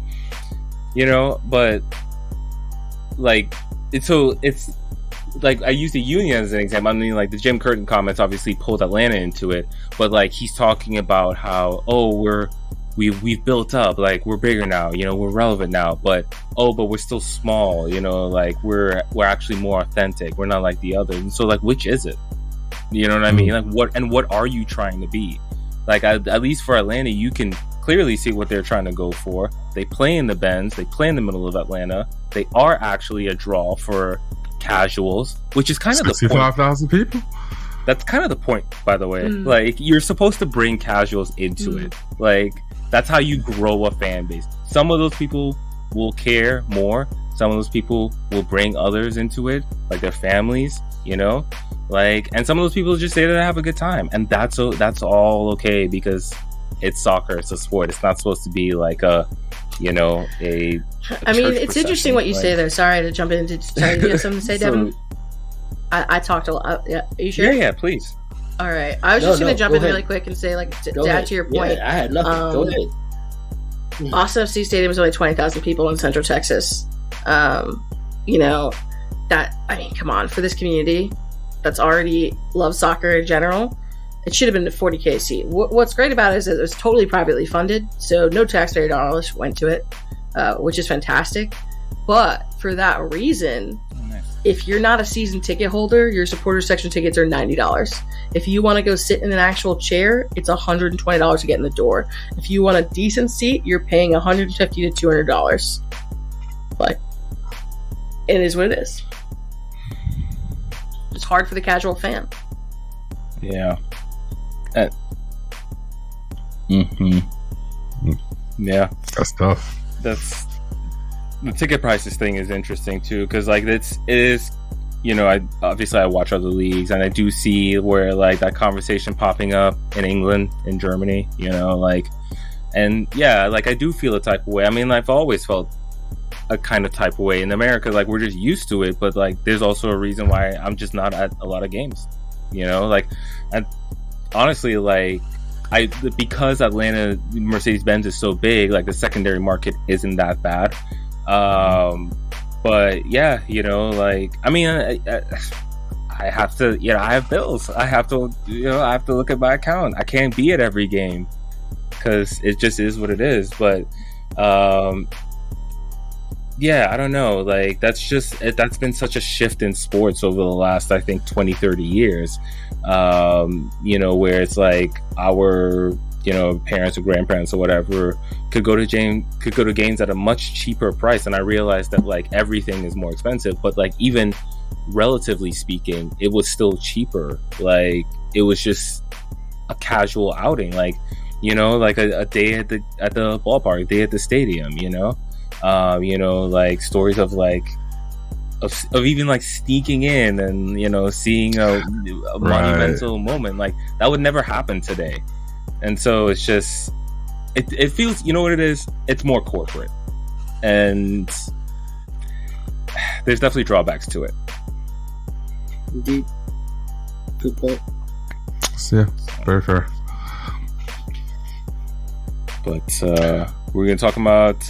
you know, but like, it's like, I use the Union as an example. I mean, like, the Jim Curtin comments obviously pulled Atlanta into it, but like, he's talking about how, oh, we've built up, like, we're bigger now, you know, we're relevant now, but we're still small, you know, like, we're actually more authentic. We're not like the others. And so, like, which is it? You know what I mean? Like, what are you trying to be? Like, at least for Atlanta, you can clearly see what they're trying to go for. They play in the Bends. They play in the middle of Atlanta. They are actually a draw for casuals, which is kind of the point. 65,000 people? That's kind of the point, by the way. Like, you're supposed to bring casuals into it. Like, that's how you grow a fan base. Some of those people will care more. Some of those people will bring others into it, like their families, you know? Like, and some of those people just say that they have a good time, and that's all okay, because it's soccer, it's a sport. It's not supposed to be like a, you know, a I mean, it's interesting what you say there. Sorry to jump in. Sorry, you have something to say, Devin? I talked a lot. Yeah, are you sure? Yeah, please. All right. I was just going to jump in really quick and say, like, to add to your point. Yeah, I had nothing. Go ahead. Austin FC Stadium is only 20,000 people in Central Texas. You know, that, I mean, come on, for this community that's already loves soccer in general, it should have been a 40K seat. What's great about it is that it was totally privately funded, so no taxpayer dollars went to it, which is fantastic. But for that reason, if you're not a season ticket holder, your supporter section tickets are $90. If you want to go sit in an actual chair, it's $120 to get in the door. If you want a decent seat, you're paying $150 to $200. But it is what it is. It's hard for the casual fan. Yeah. Yeah. That's tough. That's the ticket prices thing is interesting too, because like it is, you know, I watch other leagues, and I do see where like that conversation popping up in England, in Germany, you know, like, and yeah, like I do feel a type of way. I mean, I've always felt a kind of type of way in America. Like, we're just used to it, but like there's also a reason why I'm just not at a lot of games, you know, like, and honestly, like, because Atlanta Mercedes-Benz is so big, like the secondary market isn't that bad. But yeah, you know, like, I mean, I have to, you know, I have bills. I have to, you know, I have to look at my account. I can't be at every game because it just is what it is. But yeah, I don't know. Like, that's been such a shift in sports over the last, I think, 20, 30 years. You know, where it's like our, you know, parents or grandparents or whatever could go to games at a much cheaper price. And I realized that like everything is more expensive, but like even relatively speaking, it was still cheaper. Like, it was just a casual outing, like, you know, like a day at the ballpark, a day at the stadium, you know, like stories of like of even like sneaking in and, you know, seeing a monumental moment, like that would never happen today. And so it's just it feels, you know what it is, it's more corporate, and there's definitely drawbacks to it. Indeed. Good point. So, yeah, very fair. But we're going to talk about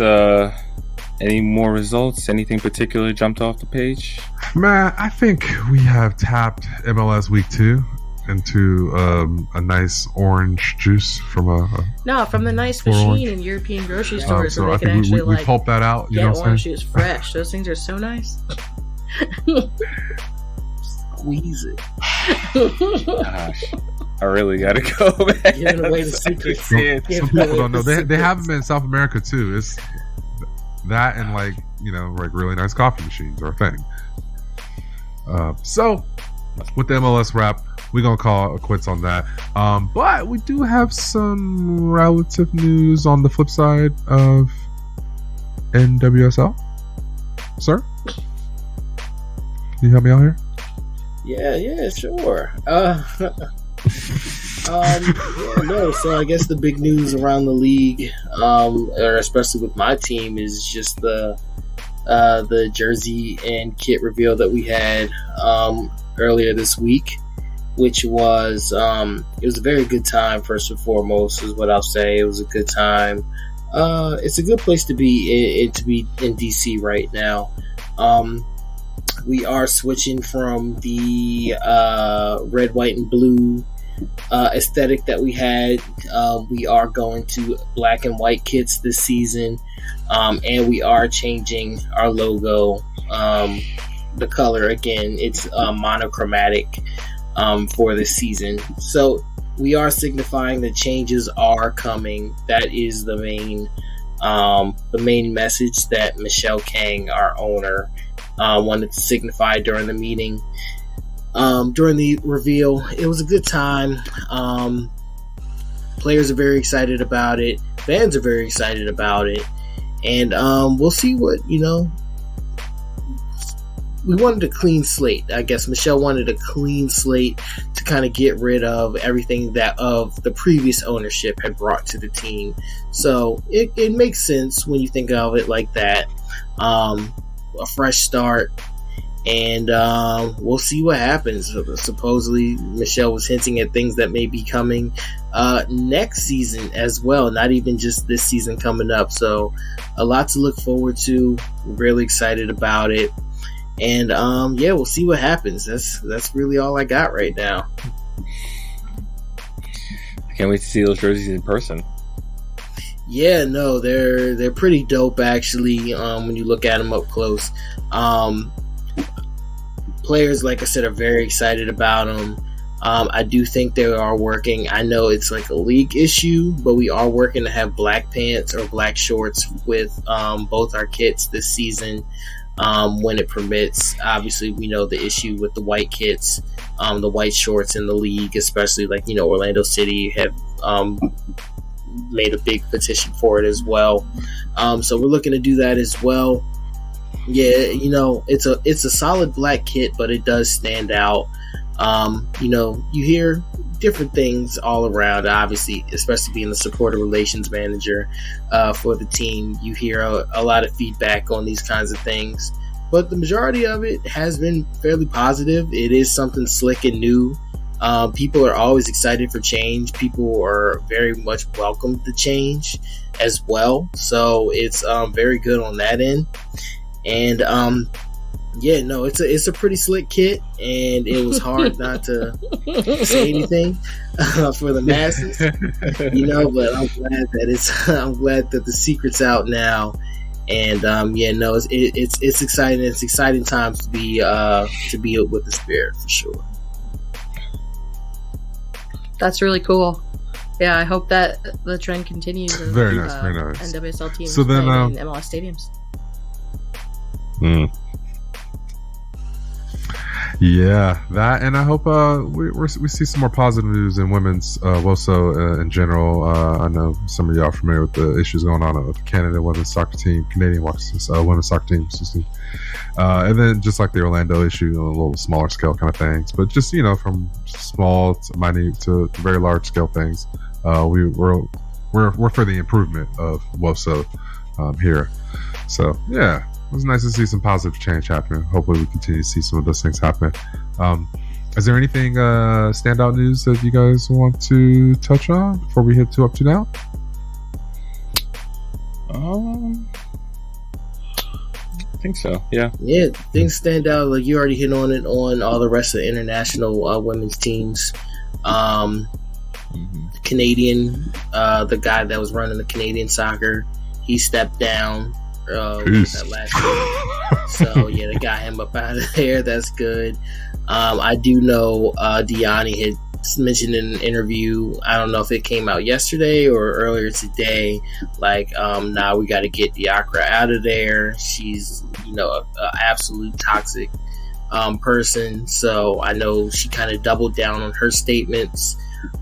any more results. Anything particular jumped off the page? Man, I think we have tapped MLS Week 2 into a nice orange juice from from the nice machine in European grocery stores, so where I they can think actually we pulp that out. You know get what I'm orange saying? juice fresh. Those things are so nice. Squeeze it. Gosh, I really gotta go back. Giving away the secrets. Some people don't know. They have them in South America too. It's that and like, you know, like really nice coffee machines are a thing. So with the MLS wrap, we're gonna call it quits on that. But we do have some relative news on the flip side of NWSL. Sir, can you help me out here? Yeah, sure. So I guess the big news around the league, or especially with my team, is just the jersey and kit reveal that we had earlier this week, which was it was a very good time. First and foremost, is what I'll say. It was a good time. It's a good place to be in DC right now. We are switching from the red, white, and blue aesthetic that we had. We are going to black and white kits this season, and we are changing our logo. The color, again, it's monochromatic for this season. So we are signifying that changes are coming. That is the main message that Michelle Kang, our owner, wanted to signify during the meeting. During the reveal, it was a good time. Players are very excited about it. Fans are very excited about it. And we'll see what, you know. We wanted a clean slate. I guess Michelle wanted a clean slate to kind of get rid of everything that of the previous ownership had brought to the team. So it makes sense when you think of it like that. A fresh start. And we'll see what happens. Supposedly, Michelle was hinting at things that may be coming next season as well. Not even just this season coming up. So, a lot to look forward to. Really excited about it. And we'll see what happens. That's really all I got right now. I can't wait to see those jerseys in person. Yeah, no, they're pretty dope actually. When you look at them up close. Players, like I said, are very excited about them. I do think they are working. I know it's like a league issue, but we are working to have black pants or black shorts with both our kits this season when it permits. Obviously, we know the issue with the white kits, the white shorts in the league, especially like, you know, Orlando City have made a big petition for it as well. So we're looking to do that as well. Yeah, you know, it's a solid black kit, but it does stand out. You know, you hear different things all around, obviously, especially being the supporter relations manager for the team. You hear a lot of feedback on these kinds of things, but the majority of it has been fairly positive. It is something slick and new. People are always excited for change. People are very much welcome to change as well. So it's very good on that end. And it's a pretty slick kit, and it was hard not to say anything for the masses, you know. But I'm glad that the secret's out now, and it's exciting. It's exciting times to be with the Spirit for sure. That's really cool. Yeah, I hope that the trend continues. Very nice, very nice. NWSL teams so then, playing in MLS stadiums. Yeah, that, and I hope we see some more positive news in women's WOSO in general. I know some of y'all are familiar with the issues going on with the Canadian women's soccer team, women's soccer team, and then just like the Orlando issue on a little smaller scale kind of things, but just from small to minute to very large scale things. We're for the improvement of WOSO here. So yeah. It was nice to see some positive change happening. Hopefully we continue to see some of those things happen. Is there anything standout news that you guys want to touch on before we hit 2 up, 2 down? I think so. Yeah. Yeah, things stand out. Like you already hit on it on all the rest of the international women's teams. Canadian, the guy that was running the Canadian soccer, he stepped down. That last week. So yeah, they got him up out of there. That's good. I do know Diani had mentioned in an interview, I don't know if it came out yesterday or earlier today, like now we got to get Diakra out of there. She's a absolute toxic person. So I know she kind of doubled down on her statements,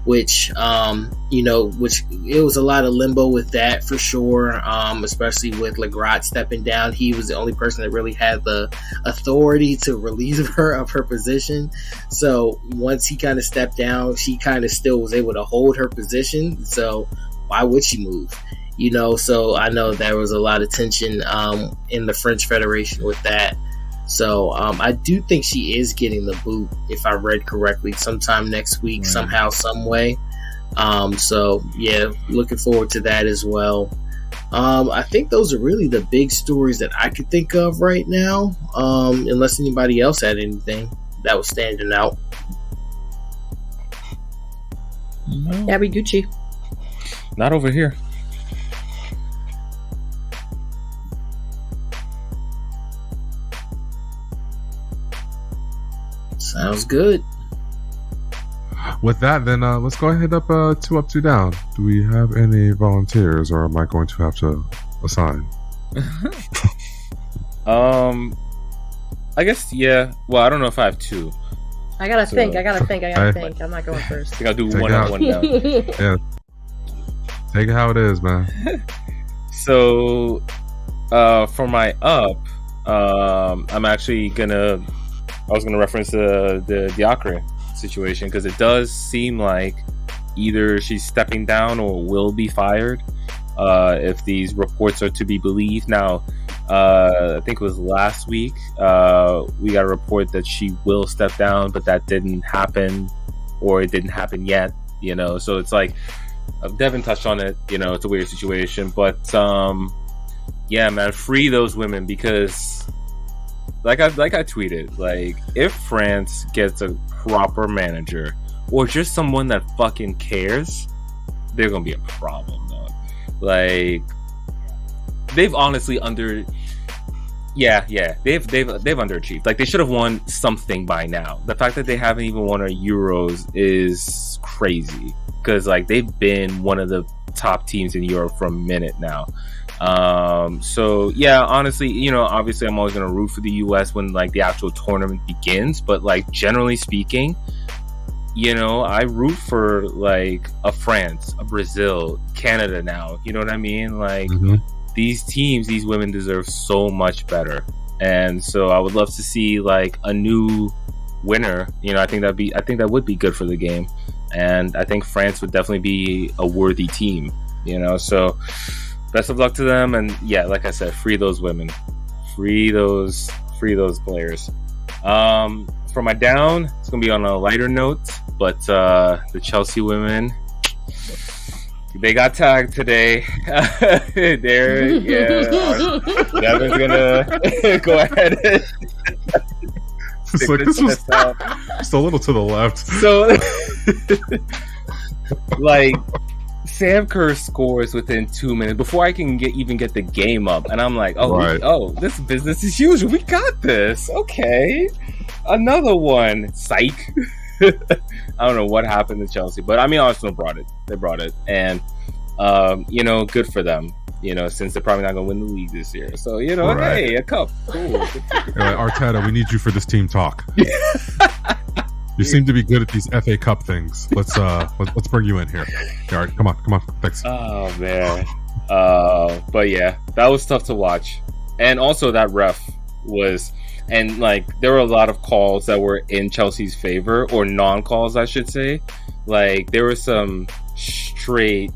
which it was a lot of limbo with that for sure, especially with Legrot stepping down. He was the only person that really had the authority to relieve her of her position. So once he kind of stepped down, she kind of still was able to hold her position. So why would she move? So I know there was a lot of tension in the French Federation with that. So I do think she is getting the boot, if I read correctly, sometime next week, somehow, some way. So yeah, looking forward to that as well. I think those are really the big stories that I could think of right now, unless anybody else had anything that was standing out. No. Gabby Gucci. Not over here. Sounds good. With that, then let's go ahead up 2 up, 2 down. Do we have any volunteers, or am I going to have to assign? I guess yeah. Well, I don't know if I have 2. I gotta think. I'm not going first. I think I'll do one up, one down. Yeah. Take it how it is, man. So, for my up, I'm actually I was gonna reference the Diakra situation, because it does seem like either she's stepping down or will be fired if these reports are to be believed. Now, I think it was last week we got a report that she will step down, but that didn't happen, or it didn't happen yet. So it's like Devin touched on it. It's a weird situation, but yeah, man, free those women, because. Like I tweeted, like, if France gets a proper manager or just someone that fucking cares, they're gonna be a problem, though. Like, they've honestly they've underachieved. Like, they should have won something by now. The fact that they haven't even won a Euros is crazy, because like they've been one of the top teams in Europe for a minute now. So yeah, honestly, obviously I'm always going to root for the US when like the actual tournament begins, but like generally speaking, I root for like a France, a Brazil, Canada now, you know what I mean? Like these teams, these women deserve so much better. And so I would love to see like a new winner. I think that would be good for the game. And I think France would definitely be a worthy team, so best of luck to them, and yeah, like I said, free those women, free those players. For my down, it's gonna be on a lighter note, but the Chelsea women, they got tagged today. Devin's gonna go ahead. It's like this was just a little to the left. So, like. Sam Kerr scores within 2 minutes before I can even get the game up, and I'm like, this business as usual. We got this. Okay, another one. Psych. I don't know what happened to Chelsea, but I mean, Arsenal brought it. They brought it, and good for them. since they're probably not going to win the league this year. So, Right. hey, a cup. Cool. Arteta, we need you for this team talk. You seem to be good at these FA Cup things. Let's bring you in here. All right, come on. Thanks. Oh, man. But yeah, that was tough to watch. And also that ref was... And, there were a lot of calls that were in Chelsea's favor, or non-calls, I should say. There were some straight,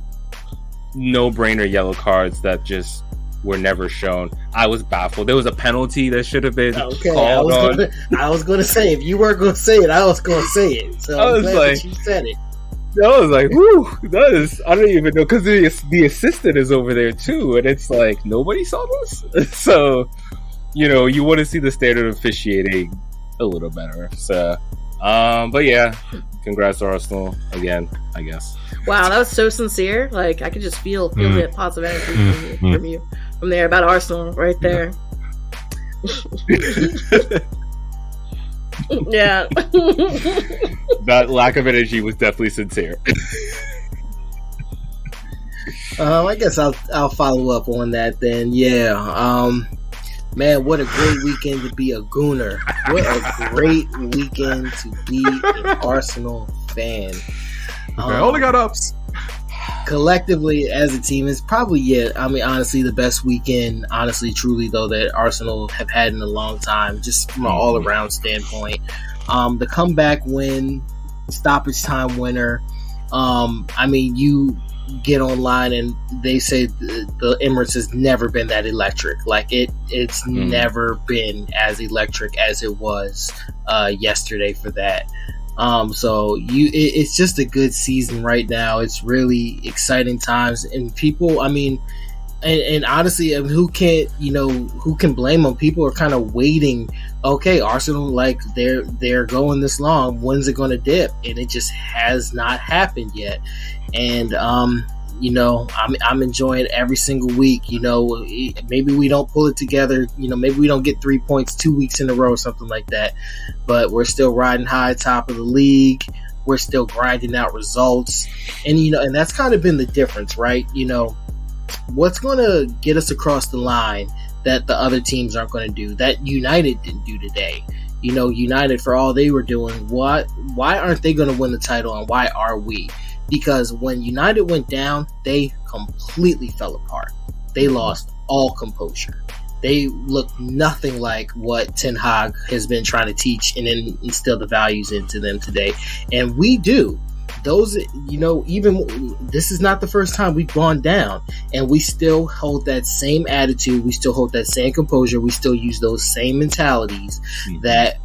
no-brainer yellow cards that just were never shown. I was baffled. There was a penalty that should have been called on. I was going to say, if you weren't going to say it, I was going to say it. So I was I'm glad that you said it. I was like, whew, that is... I don't even know, because the assistant is over there, too, and it's like, nobody saw this? So... you want to see the standard of officiating a little better. So, but yeah, congrats to Arsenal again, I guess. Wow, that was so sincere. I could just feel the positive energy from there about Arsenal right there. Yeah. That lack of energy was definitely sincere. I guess I'll follow up on that then. Yeah. Man, what a great weekend to be a Gooner. What a great weekend to be an Arsenal fan. They only got ups. Collectively, as a team, it's probably, honestly, the best weekend, truly, though, that Arsenal have had in a long time, just from an all-around standpoint. The comeback win, stoppage time winner. You get online and they say the Emirates has never been that electric. It's never been as electric as it was yesterday for that. It's just a good season right now. It's really exciting times, and people, and honestly, who can blame them? People are kind of waiting. Okay, Arsenal, they're going this long. When's it going to dip? And it just has not happened yet. And I'm enjoying every single week. Maybe we don't pull it together. Maybe we don't get 3 points 2 weeks in a row or something like that. But we're still riding high, top of the league. We're still grinding out results, and and that's kind of been the difference, right? What's going to get us across the line that the other teams aren't going to do, that United didn't do today. United, for all they were doing, why aren't they going to win the title, and why are we? Because when United went down, they completely fell apart. They lost all composure. They looked nothing like what Ten Hag has been trying to teach and then instill the values into them today. And we do. Those, even this is not the first time we've gone down, and we still hold that same attitude. We still hold that same composure. We still use those same mentalities that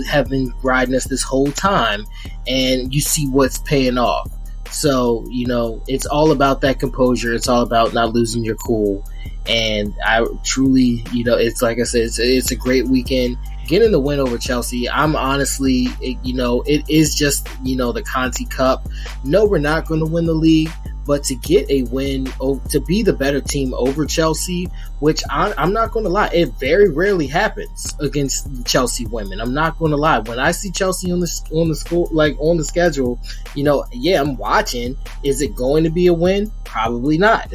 have been riding us this whole time, and you see what's paying off. So, it's all about that composure. It's all about not losing your cool. And I truly, it's like I said, it's a great weekend. Getting the win over Chelsea, I'm honestly, it is just, the Conti Cup. No, we're not going to win the league, but to get a win, to be the better team over Chelsea, which I'm not going to lie, it very rarely happens against the Chelsea women. I'm not going to lie. When I see Chelsea on the schedule, I'm watching. Is it going to be a win? Probably not.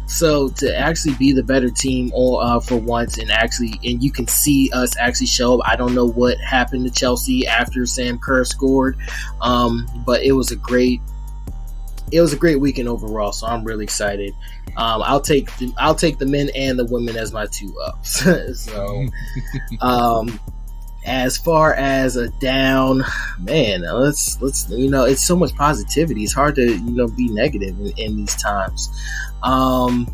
So to actually be the better team for once, and you can see us actually show up. I don't know what happened to Chelsea after Sam Kerr scored, but it was a great weekend overall. So I'm really excited. I'll take the men and the women as my two ups. So, as far as a down, man, let's it's so much positivity. It's hard to be negative in these times. I'm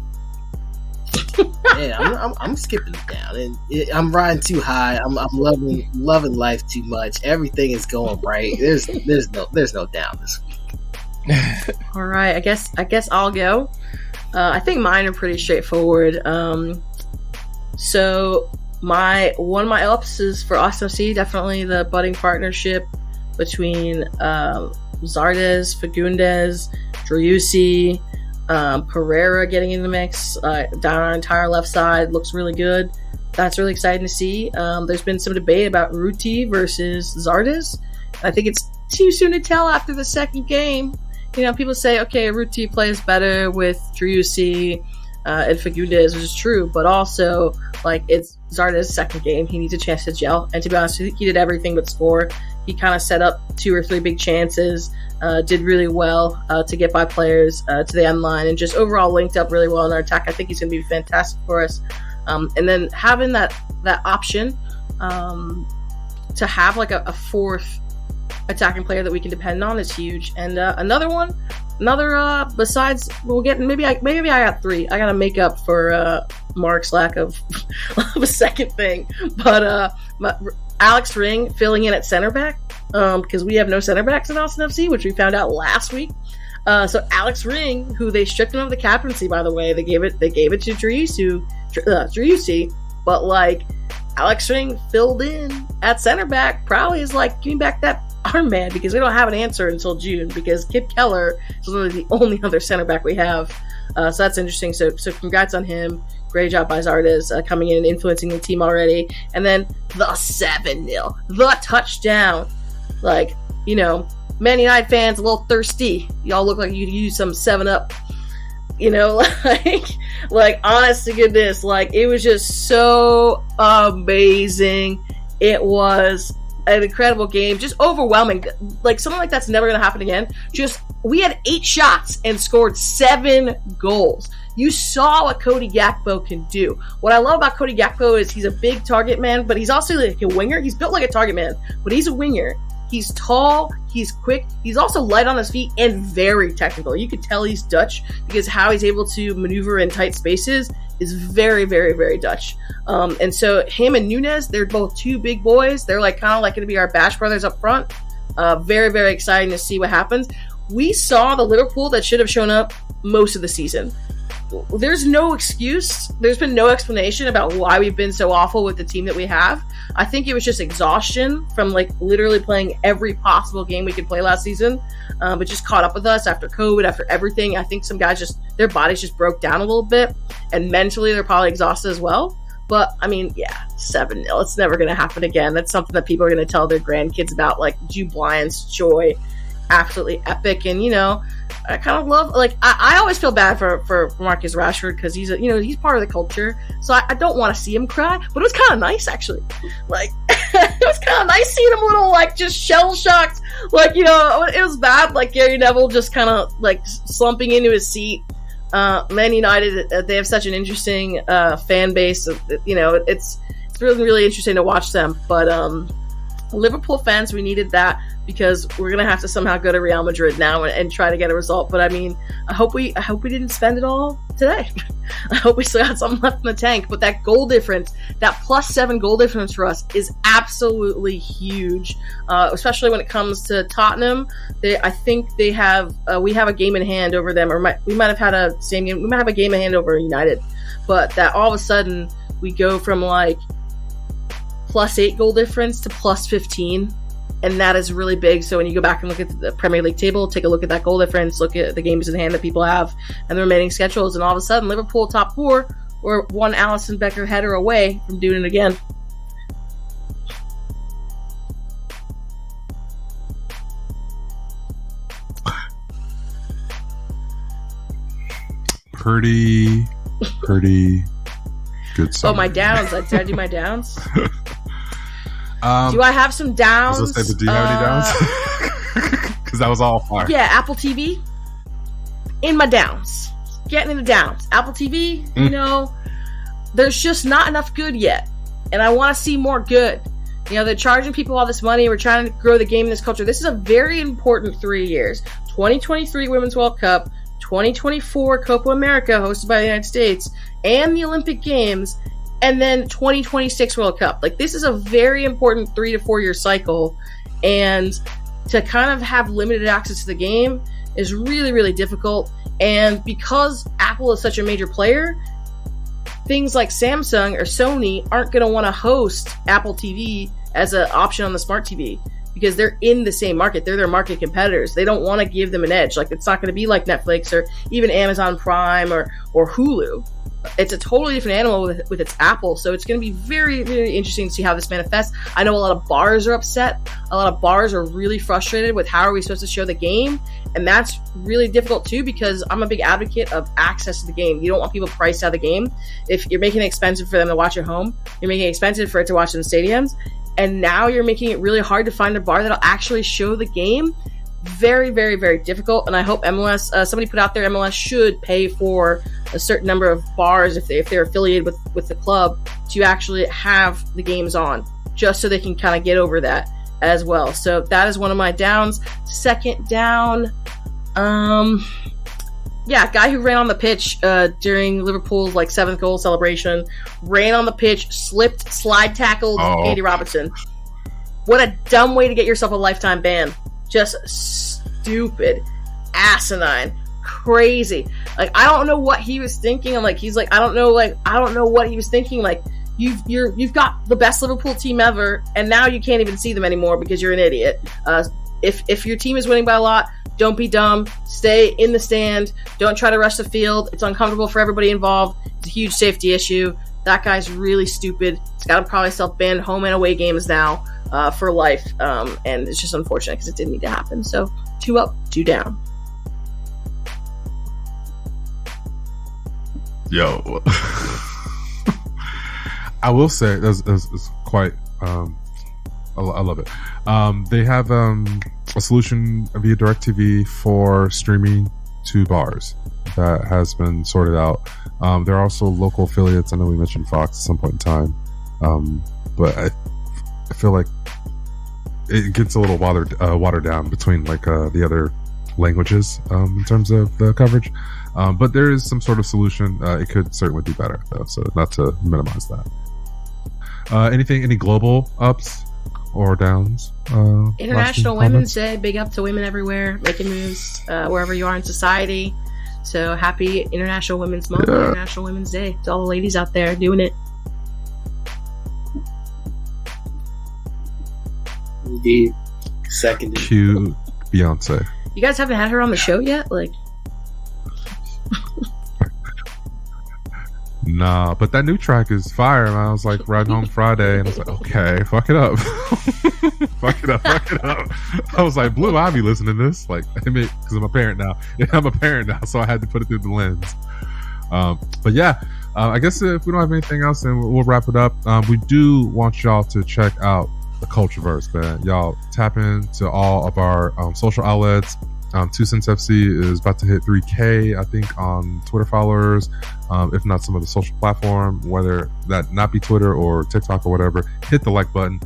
skipping it down, and I'm riding too high. I'm loving life too much. Everything is going right. There's no down this week. All right, I guess I'll go. I think mine are pretty straightforward. So one of my ups is for Austin FC, definitely the budding partnership between Zardes, Fagundes, Driussi, Pereira getting in the mix down our entire left side. Looks really good. That's really exciting to see. There's been some debate about Ruti versus Zardes. I think it's too soon to tell after the second game. people say, okay, Ruti plays better with Driussi and Fagundes, which is true, but also, like, it's Zardes' second game. He needs a chance to gel, and to be honest, he did everything but score. He kind of set up 2 or 3 big chances, did really well to get by players to the end line, and just overall linked up really well in our attack. I think he's going to be fantastic for us. And then having that option to have like a fourth attacking player that we can depend on is huge. And another besides, we'll get maybe I got 3. I gotta make up for Marc's lack of a second thing, but Alex Ring filling in at center back because we have no center backs in Austin FC, which we found out last week. So Alex Ring, who they stripped him of the captaincy, by the way, they gave it to Driussi, but like Alex Ring filled in at center back, probably is like, give me back that armband, because we don't have an answer until June, because Kip Keller is literally the only other center back we have. So that's interesting. So congrats on him. Great job by Zardes coming in and influencing the team already. And then the 7-0, the touchdown. Like, Man United fans, a little thirsty. Y'all look like you could use some 7-Up. Like honest to goodness, like, it was just so amazing. It was an incredible game, just overwhelming. Like, something like that's never going to happen again. We had 8 shots and scored 7 goals. You saw what Cody Gakpo can do. What I love about Cody Gakpo is he's a big target man, but he's also like a winger. He's built like a target man, but he's a winger. He's tall, he's quick, he's also light on his feet and very technical. You could tell he's Dutch because how he's able to maneuver in tight spaces is very, very, very Dutch. And so him and Nunes, they're both 2 big boys. They're like kind of like going to be our Bash brothers up front. Very, very exciting to see what happens. We saw the Liverpool that should have shown up most of the season. There's no excuse. There's been no explanation about why we've been so awful with the team that we have. I think it was just exhaustion from like literally playing every possible game we could play last season, but just caught up with us after COVID, after everything. I think some guys their bodies just broke down a little bit, and mentally they're probably exhausted as well. But I mean, yeah, 7-0. It's never going to happen again. That's something that people are going to tell their grandkids about, like Jude Blyant's joy. Absolutely epic. And I kind of love, like, I always feel bad for Marcus Rashford because he's he's part of the culture, so I don't want to see him cry, but it was kind of nice, actually. Like, it was kind of nice seeing him a little, like, just shell shocked. Like, it was bad, like Gary Neville just kind of like slumping into his seat. Man United, they have such an interesting fan base. It's really, really interesting to watch them. But Liverpool fans, we needed that because we're gonna have to somehow go to Real Madrid now and try to get a result. But I mean, I hope we didn't spend it all today. I hope we still got something left in the tank. But that goal difference, that +7 goal difference for us, is absolutely huge, especially when it comes to Tottenham. I think they have we have a game in hand over them, or we might have had a same game. We might have a game in hand over United, but that all of a sudden we go from like +8 goal difference to +15. And that is really big. So when you go back and look at the Premier League table, take a look at that goal difference, look at the games in hand that people have and the remaining schedules, and all of a sudden Liverpool top 4, or 1 Alisson Becker header away from doing it again. Pretty good summary. Oh, my downs. Did I do my downs? Do I have some downs? I was gonna say, but do you have any downs? Because that was all fire. Yeah, Apple TV. In my downs. Getting into downs. Apple TV, there's just not enough good yet. And I want to see more good. They're charging people all this money. We're trying to grow the game in this culture. This is a very important 3 years. 2023 Women's World Cup, 2024 Copa America hosted by the United States, and the Olympic Games, and then 2026 World Cup. Like, this is a very important 3 to 4 year cycle, and to kind of have limited access to the game is really, really difficult. And because Apple is such a major player, things like Samsung or Sony aren't going to want to host Apple TV as an option on the smart TV because they're in the same market. They're their market competitors. They don't want to give them an edge. Like, it's not going to be like Netflix or even Amazon Prime or Hulu. it's a totally different animal with its Apple. So it's going to be very, very interesting to see how this manifests. I know a lot of bars are upset. A lot of bars are really frustrated with how are we supposed to show the game. And that's really difficult too, because I'm a big advocate of access to the game. You don't want people priced out of the game. If you're making it expensive for them to watch at home, you're making it expensive for it to watch in the stadiums. And now you're making it really hard to find a bar that'll actually show the game. Very, very, very difficult. And I hope MLS, somebody put out there, MLS should pay for a certain number of bars if they're affiliated with the club to actually have the games on, just so they can kind of get over that as well. So that is one of my downs. Second down, guy who ran on the pitch during Liverpool's like 7th goal celebration, ran on the pitch, slipped, slide tackled Andy Robertson. What a dumb way to get yourself a lifetime ban. Just stupid, asinine, crazy. Like, I don't know what he was thinking. I don't know what he was thinking. Like, you've got the best Liverpool team ever, and now you can't even see them anymore because you're an idiot. If your team is winning by a lot, don't be dumb. Stay in the stand. Don't try to rush the field. It's uncomfortable for everybody involved. It's a huge safety issue. That guy's really stupid. He's got to probably self-ban home and away games now. For life, and it's just unfortunate because it didn't need to happen. So 2 up, 2 down. Yo, I will say that's quite. I love it. They have a solution via DirecTV for streaming to bars that has been sorted out. There are also local affiliates. I know we mentioned Fox at some point in time, but I feel like it gets a little watered down between like the other languages in terms of the coverage, but there is some sort of solution. It could certainly be better though, so not to minimize that. Any global ups or downs? International Women's Day, big up to women everywhere making moves wherever you are in society. So happy International Women's Month, International Women's Day to all the ladies out there doing it. Indeed. Seconded. Cue Beyonce. You guys haven't had her on the show yet? Like, nah, but that new track is fire, man. I was like riding home Friday and I was like, okay, fuck it up. fuck it up. I was like, Blue, I'll be listening to this. Like, because I'm a parent now. Yeah, I'm a parent now, so I had to put it through the lens. But yeah, I guess if we don't have anything else, then we'll wrap it up. We do want y'all to check out the Cultureverse, man. Y'all tap into all of our social outlets. 2 Cents FC is about to hit 3K, I think, on Twitter followers, if not some of the social platform, whether that not be Twitter or TikTok or whatever. Hit the like button,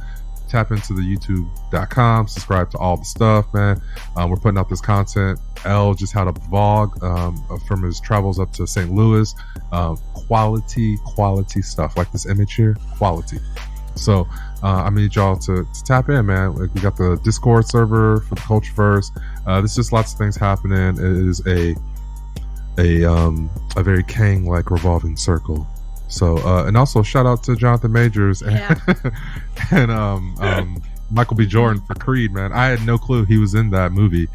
tap into the youtube.com, subscribe to all the stuff, man. We're putting out this content. L just had a vlog from his travels up to St. Louis. Quality stuff, like this image here, quality. So I need y'all to tap in, man. Like, we got the Discord server for the Cultureverse. There's just lots of things happening. It is a very Kang like revolving circle. So and also shout out to Jonathan Majors and Michael B. Jordan for Creed, man. I had no clue he was in that movie.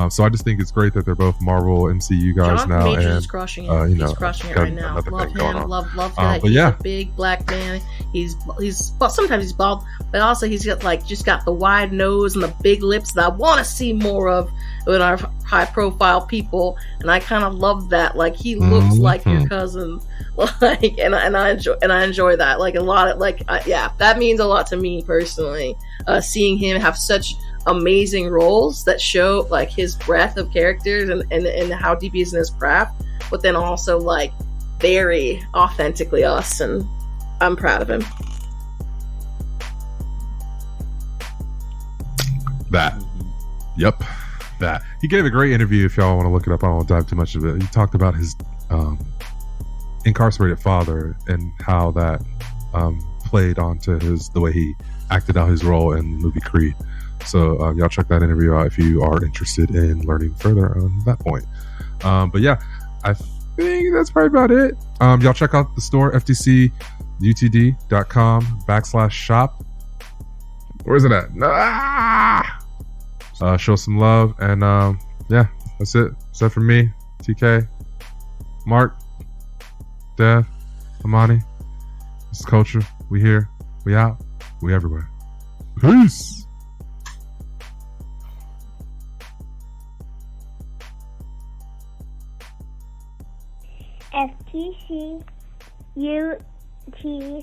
So I just think it's great that they're both Marvel MCU guys. Jonathan now. Majors and is crushing it. He's crushing it right now. Love him. Love that. He's a big black man. He's well, sometimes he's bald, but also he's got just got the wide nose and the big lips that I want to see more of in our high profile people. And I kind of love that. Like, he looks like your cousin. Like, and I enjoy that. Like, a lot of that means a lot to me personally. Seeing him have such amazing roles that show like his breadth of characters and how deep he is in his craft, but then also like very authentically us, and I'm proud of him. That he gave a great interview. If y'all want to look it up, I don't want to dive too much of it. He talked about his incarcerated father and how that played onto the way he acted out his role in the movie Creed. So y'all check that interview out if you are interested in learning further on that point. But yeah, I think that's probably about it. Y'all check out the store, ftcutd.com/shop. Where's it at? Show some love, and yeah, that's it. Except for me, TK, Marc, Dev. Imani, this is Culture. We here. We out. We everywhere. Peace. FTC UTD.